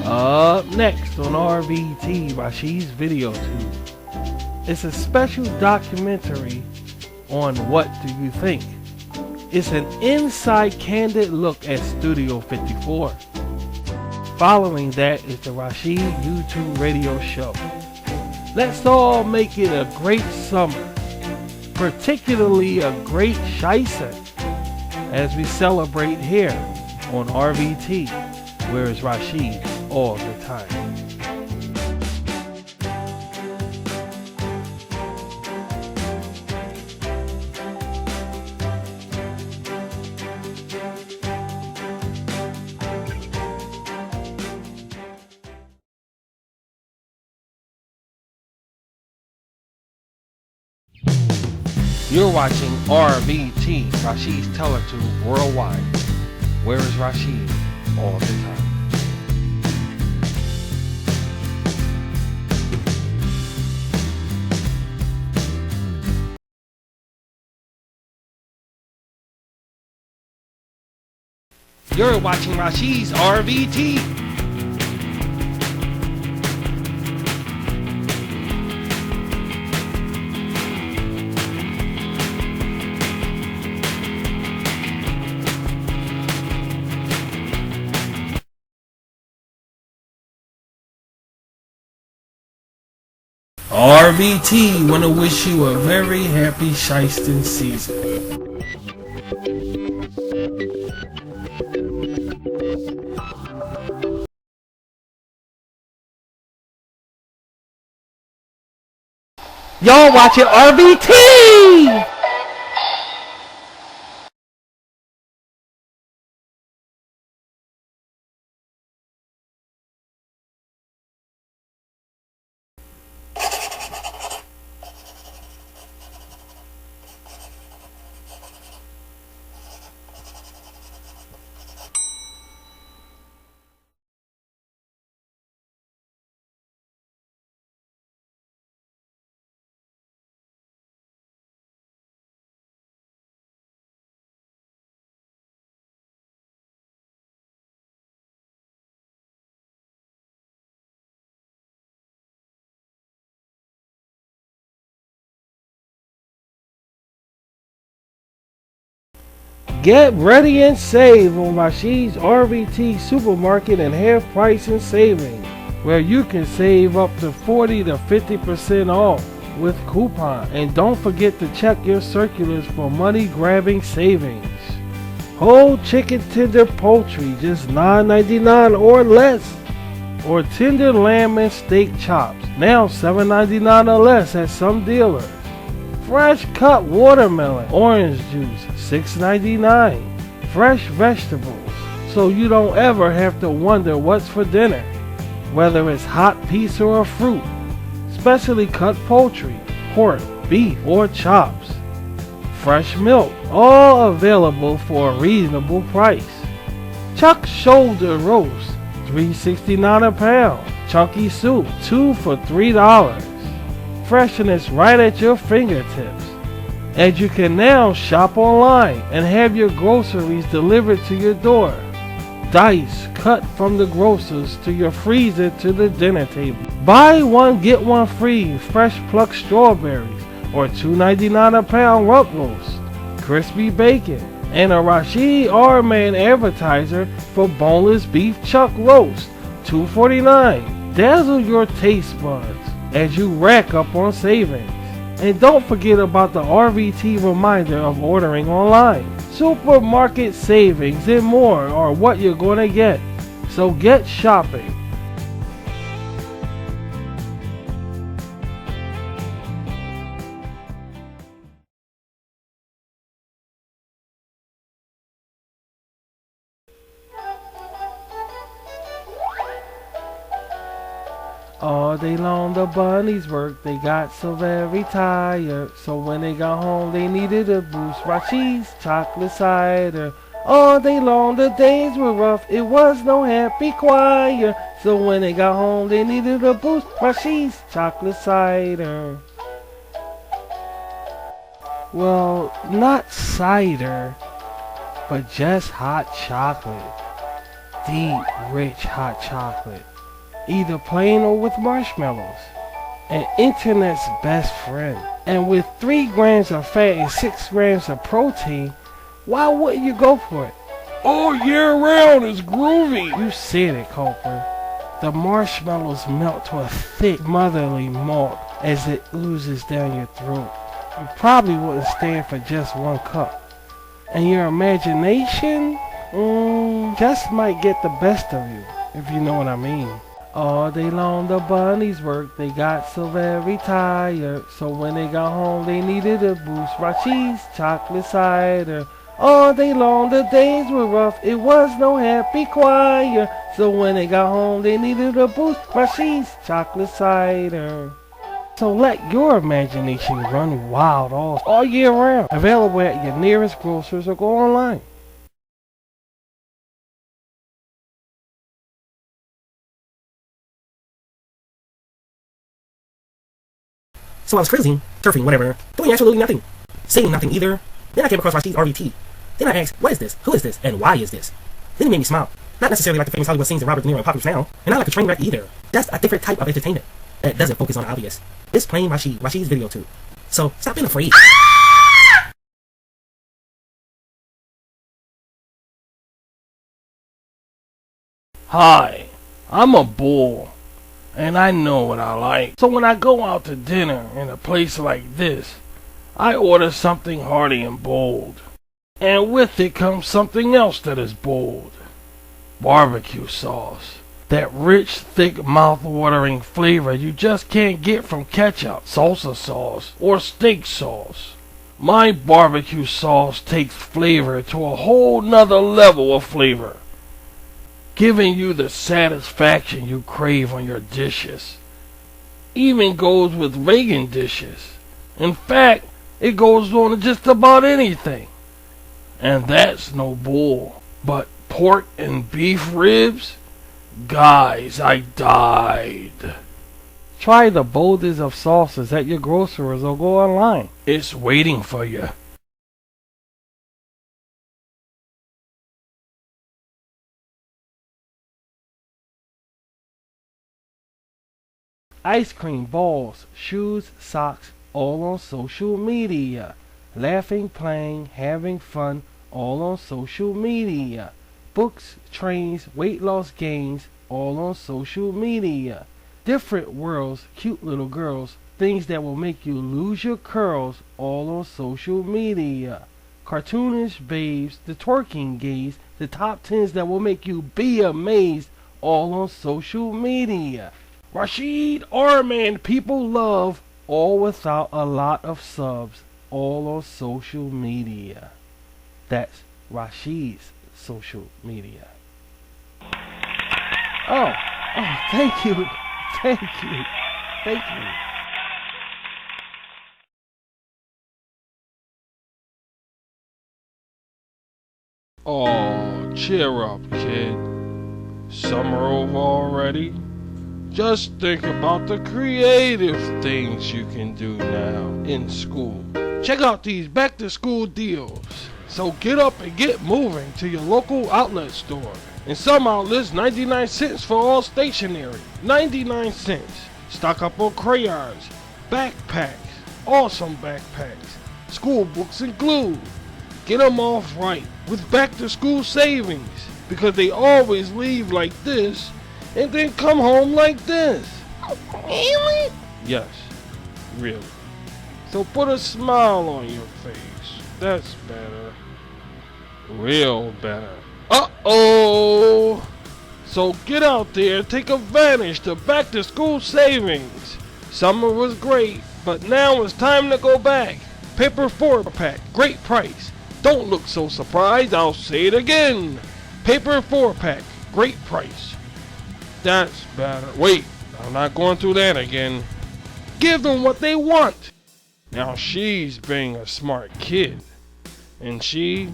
Up next on RVT, Rashid's Video Tube. It's a special documentary on What Do You Think? It's an inside candid look at Studio 54. Following that is the Rashid YouTube radio show. Let's all make it a great summer, particularly a great Shaisa, as we celebrate here on RVT, where is Rashid all the time. You're watching RVT, Rashid's Teletube Worldwide. Where is Rashid all the time? You're watching Rashid's RVT. RVT wanna wish you a very happy Shiesting season. Y'all watching RVT! Get ready and save on Rashid's RVT Supermarket and half price and savings, where you can save up to 40 to 50% off with coupon. And don't forget to check your circulars for money grabbing savings. Whole chicken tender poultry just $9.99 or less, or tender lamb and steak chops now $7.99 or less at some dealers. Fresh cut watermelon, orange juice, $6.99. Fresh vegetables, so you don't ever have to wonder what's for dinner, whether it's hot pizza or fruit. Specially cut poultry, pork, beef, or chops. Fresh milk, all available for a reasonable price. Chuck shoulder roast, $3.69 a pound. Chunky soup, 2 for $3. Freshness right at your fingertips. And you can now shop online and have your groceries delivered to your door. Dice cut from the grocers to your freezer to the dinner table. Buy one get one free fresh plucked strawberries, or $2.99 a pound rump roast, crispy bacon, and a Rashid R-Man advertiser for boneless beef chuck roast, $2.49. Dazzle your taste buds as you rack up on savings. And don't forget about the RVT reminder of ordering online. Supermarket savings and more are what you're going to get. So get shopping. All day long the bunnies worked, they got so very tired. So when they got home they needed a boost. Rashid's chocolate cider. All day long the days were rough, it was no happy choir. So when they got home they needed a boost. Rashid's chocolate cider. Well, not cider, but just hot chocolate. Deep, rich hot chocolate. Either plain or with marshmallows. An internet's best friend. And with 3 grams of fat and 6 grams of protein, why wouldn't you go for it? All year round is groovy. You said it, Culper. The marshmallows melt to a thick, motherly malt as it oozes down your throat. You probably wouldn't stand for just 1 cup. And your imagination, just might get the best of you, if you know what I mean. All day long the bunnies worked, they got so very tired. So when they got home they needed a boost. Rashid's chocolate cider. All day long the days were rough, it was no happy choir. So when they got home they needed a boost. Rashid's chocolate cider. So let your imagination run wild all year round. Available at your nearest grocers or go online. So I was cruising, surfing, whatever, doing absolutely nothing, saying nothing either. Then I came across Rashid's RVT. Then I asked, what is this? Who is this? And why is this? Then it made me smile. Not necessarily like the famous Hollywood scenes of Robert De Niro and Apocalypse Now, and not like a train wreck either. That's a different type of entertainment that doesn't focus on the obvious. It's plain Rashi's video too. So stop being afraid. Hi, I'm a bull, and I know what I like. So when I go out to dinner in a place like this, I order something hearty and bold. And with it comes something else that is bold. Barbecue sauce. That rich, thick, mouth-watering flavor you just can't get from ketchup, salsa sauce, or steak sauce. My barbecue sauce takes flavor to a whole nother level of flavor, giving you the satisfaction you crave on your dishes. Even goes with vegan dishes. In fact, it goes on just about anything. And that's no bull. But pork and beef ribs? Guys, I died. Try the boldest of sauces at your groceries or go online. It's waiting for you. Ice cream, balls, shoes, socks, all on social media. Laughing, playing, having fun, all on social media. Books, trains, weight loss gains, all on social media. Different worlds, cute little girls, things that will make you lose your curls, all on social media. Cartoonish babes, the twerking gays, the top 10s that will make you be amazed, all on social media. Rashid Arman people love, all without a lot of subs, all on social media. That's Rashid's social media. Oh, thank you. Thank you. Thank you. Oh, cheer up, kid. Summer over already? Just think about the creative things you can do now in school. Check out these back-to-school deals. So get up and get moving to your local outlet store. In some outlets, 99 cents for all stationery. 99 cents. Stock up on crayons, backpacks, awesome backpacks, school books and glue. Get them off right with back-to-school savings, because they always leave like this and then come home like this. Really? Yes, really. So put a smile on your face. That's better. Real better. Uh-oh! So get out there and take advantage of back-to-school savings. Summer was great, but now it's time to go back. Paper 4-pack, great price. Don't look so surprised, I'll say it again. Paper 4-pack, great price. That's better. Wait, I'm not going through that again. Give them what they want. Now she's being a smart kid. And she's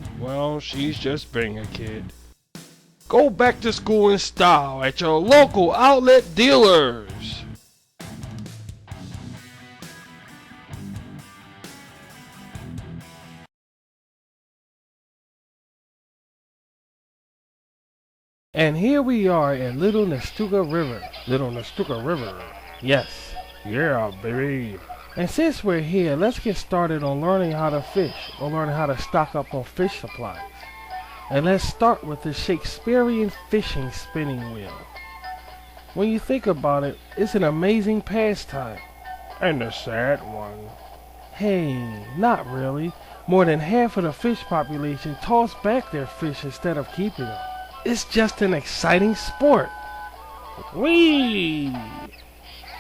just being a kid. Go back to school in style at your local outlet dealers. And here we are at Little Nestucca River. Little Nestucca River. Yes. Yeah, baby. And since we're here, let's get started on learning how to fish, or learning how to stock up on fish supplies. And let's start with the Shakespearean fishing spinning wheel. When you think about it, it's an amazing pastime. And a sad one. Hey, not really. More than half of the fish population toss back their fish instead of keeping them. It's just an exciting sport. Whee!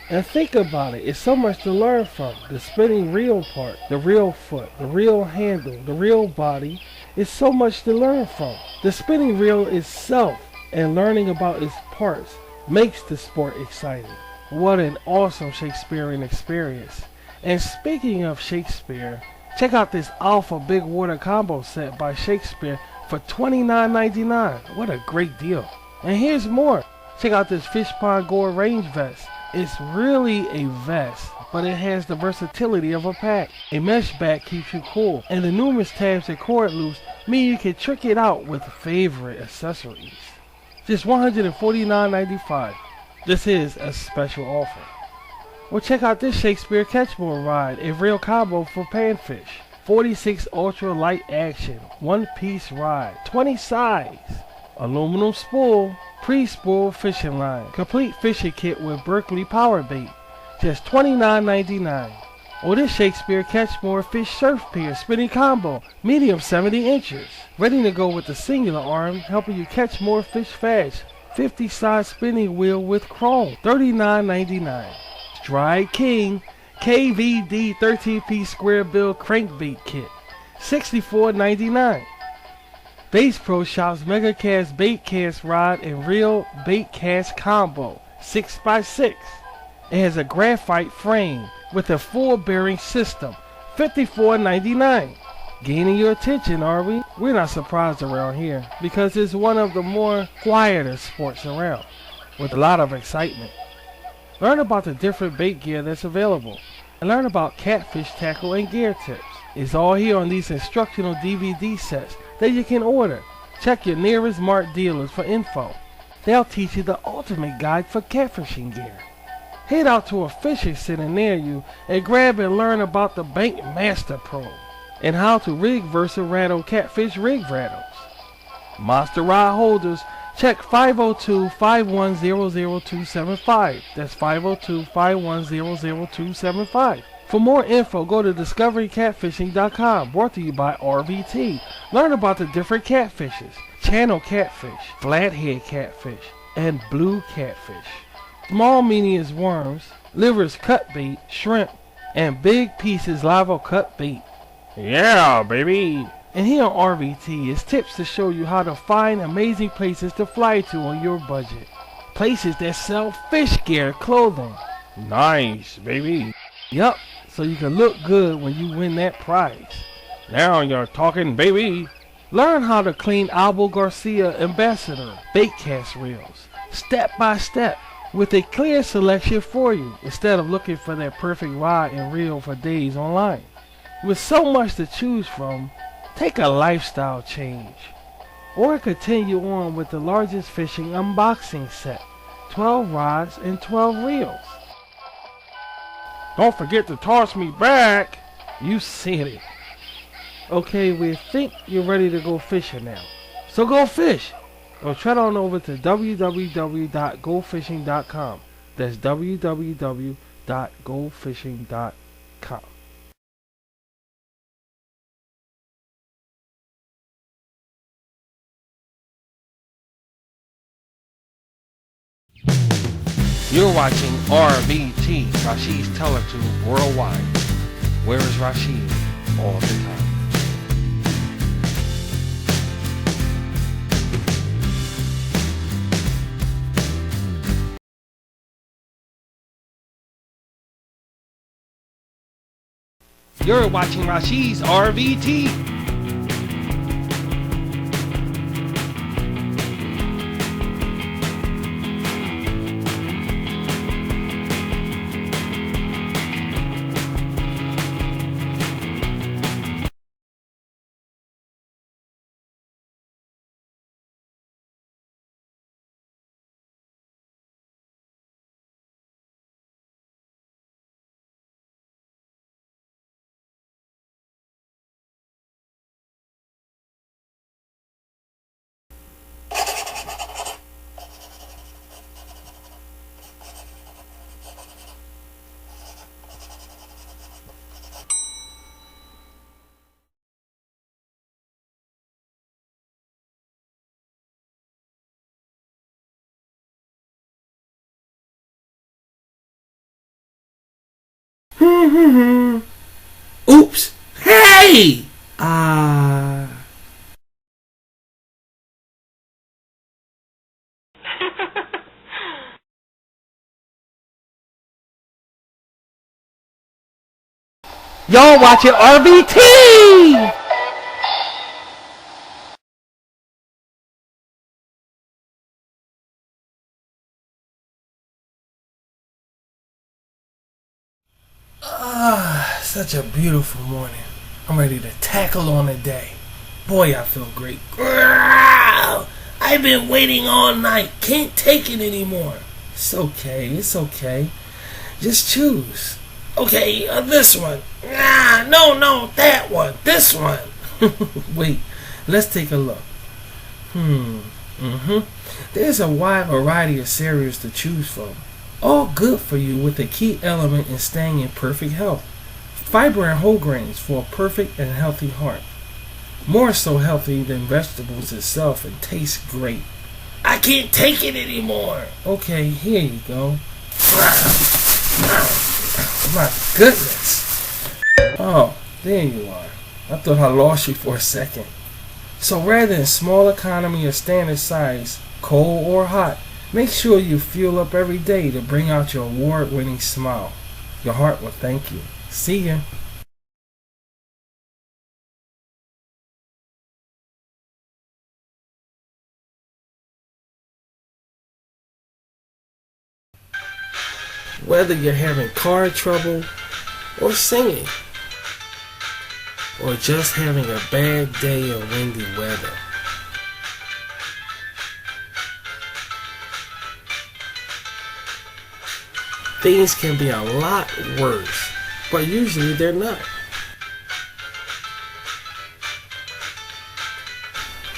And think about it, it's so much to learn from. The spinning reel part, the reel foot, the reel handle, the reel body. It's so much to learn from. The spinning reel itself and learning about its parts makes the sport exciting. What an awesome Shakespearean experience. And speaking of Shakespeare, check out this Alpha Big Water Combo set by Shakespeare for $29.99. What a great deal. And here's more. Check out this Fish Pond Gore Range Vest. It's really a vest, but it has the versatility of a pack. A mesh back keeps you cool, and the numerous tabs and cord loops meaning you can trick it out with favorite accessories. Just $149.95. This is a special offer. Well, check out this Shakespeare Catchboard ride, a real combo for panfish. 46 ultra light action, one piece ride, 20 size, aluminum spool, pre-spool fishing line, complete fishing kit with Berkeley power bait, just $29.99. Or this Shakespeare Catchboard fish surf pier spinning combo, medium 70 inches, ready to go with the singular arm, helping you catch more fish fast. 50 size spinning wheel with chrome, $39.99. Stride King KVD 13-piece square bill crankbait kit, $64.99. Bass Pro Shops Mega Cast Bait Cast Rod and Reel Bait Cast Combo, 6x6. It has a graphite frame with a full bearing system, $54.99. Gaining your attention, are we? We're not surprised around here because it's one of the more quieter sports around, with a lot of excitement. Learn about the different bait gear that's available, and learn about catfish tackle and gear tips. It's all here on these instructional DVD sets that you can order. Check your nearest Mart dealers for info. They'll teach you the ultimate guide for catfishing gear. Head out to a fishing center near you and grab and learn about the Bank Master Pro and how to rig versus rattle catfish rig rattles. Monster rod holders, check 502-5100275. That's 502-5100275. For more info, go to discoverycatfishing.com. Brought to you by RVT. Learn about the different catfishes: channel catfish, flathead catfish, and blue catfish. Small meaning is worms, livers cut bait, shrimp, and big pieces lava cut bait. Yeah, baby! And here on RVT is tips to show you how to find amazing places to fly to on your budget. Places that sell fish gear clothing. Nice, baby. Yup, so you can look good when you win that prize. Now you're talking, baby. Learn how to clean Albo Garcia Ambassador bait cast reels, step by step, with a clear selection for you, instead of looking for that perfect rod and reel for days online. With so much to choose from, take a lifestyle change, or continue on with the largest fishing unboxing set, 12 rods and 12 reels. Don't forget to toss me back. You said it. Okay, we think you're ready to go fishing now. So go fish. Or tread on over to www.gofishing.com. That's www.gofishing.com. You're watching RVT, Rashid's Teletube Worldwide. Where is Rashid all the time? You're watching Rashid's RVT. Oops. Hey! Y'all watching RVT! Such a beautiful morning. I'm ready to tackle on the day. Boy, I feel great. Growl! I've been waiting all night. Can't take it anymore. It's okay. It's okay. Just choose. Okay, this one. No, that one. This one. Wait, let's take a look. There's a wide variety of cereals to choose from. All good for you with a key element in staying in perfect health. Fiber and whole grains for a perfect and healthy heart. More so healthy than vegetables itself and tastes great. I can't take it anymore. Okay, here you go. My goodness. Oh, there you are. I thought I lost you for a second. So rather than small economy or standard size, cold or hot, make sure you fuel up every day to bring out your award-winning smile. Your heart will thank you. See ya. Whether you're having car trouble or singing, or just having a bad day of windy weather, things can be a lot worse, but usually they're not.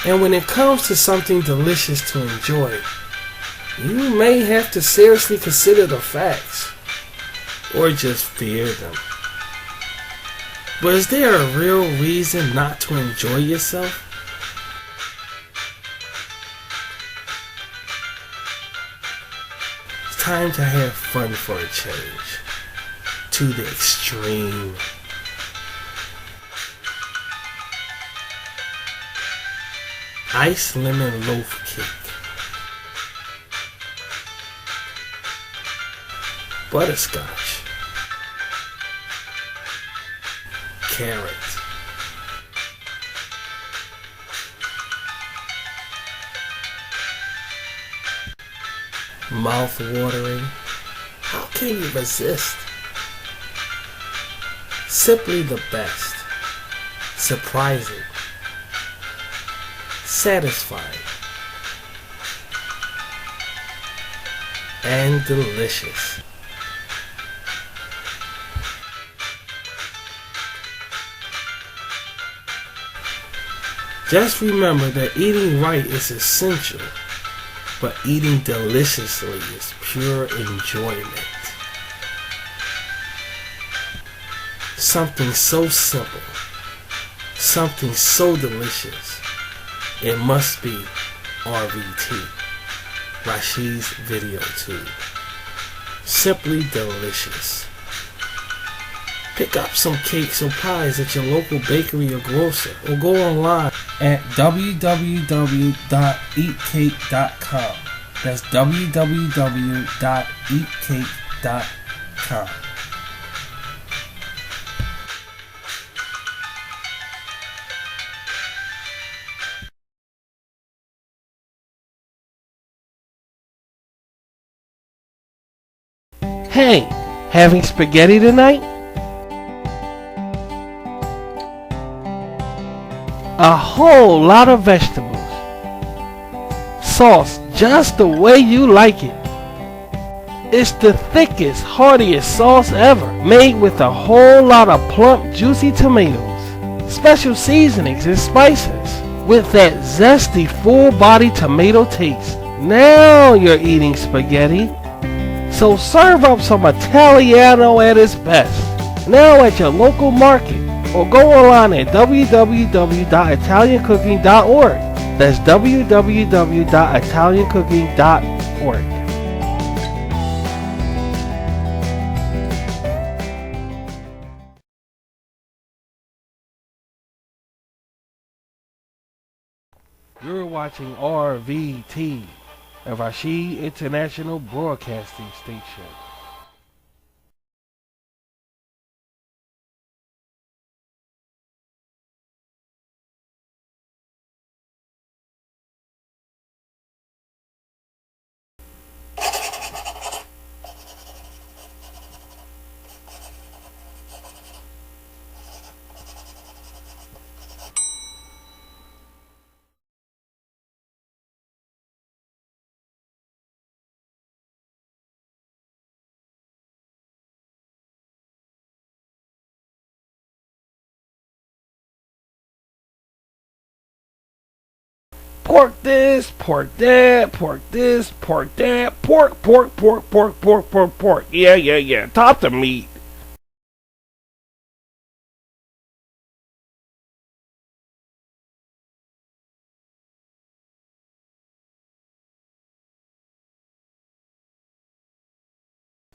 And when it comes to something delicious to enjoy, you may have to seriously consider the facts, or just fear them. But is there a real reason not to enjoy yourself? It's time to have fun for a change. To the extreme. Ice lemon loaf cake. Butterscotch. Carrot. Mouth watering. How can you resist? Simply the best. Surprising. Satisfying. And delicious. Just remember that eating right is essential, but eating deliciously is pure enjoyment. Something so simple, something so delicious, it must be RVT, Rashid's Video Tube. Simply delicious. Pick up some cakes or pies at your local bakery or grocer, or go online at www.eatcake.com. That's www.eatcake.com. Hey, having spaghetti tonight? A whole lot of vegetables. Sauce just the way you like it. It's the thickest, heartiest sauce ever, made with a whole lot of plump, juicy tomatoes, special seasonings and spices, with that zesty, full-bodied tomato taste. Now you're eating spaghetti. So serve up some Italiano at its best, now at your local market, or go online at www.italiancooking.org. That's www.italiancooking.org. You're watching RVT, a Rashid International Broadcasting Station. Pork this, pork that, pork this, pork that, pork, pork, pork, pork, pork, pork, pork. Yeah. Top the meat.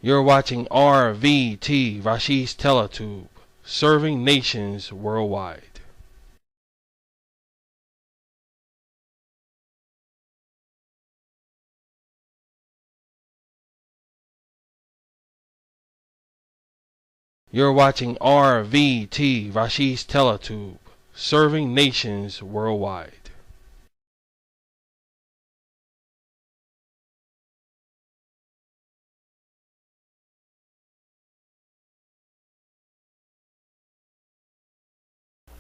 You're watching RVT, Rashid's Teletube, serving nations worldwide. You're watching RVT, Rashid's Teletube, serving nations worldwide.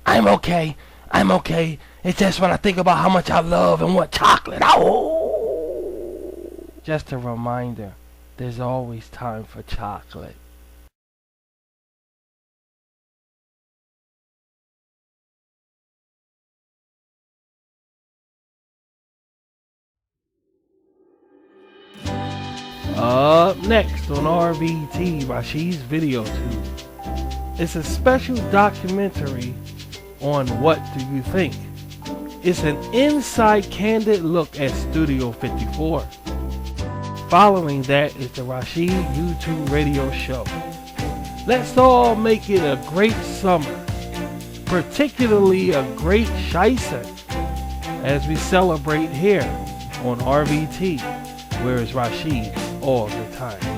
I'm okay. I'm okay. It's just when I think about how much I love and want chocolate. Oh! Just a reminder, there's always time for chocolate. Up next on RVT, Rashid's Video Tube. It's a special documentary on What Do You Think? It's an inside candid look at Studio 54. Following that is the Rashid YouTube radio show. Let's all make it a great summer, particularly a great Shaisa, as we celebrate here on RVT, where it's Rashid all the time.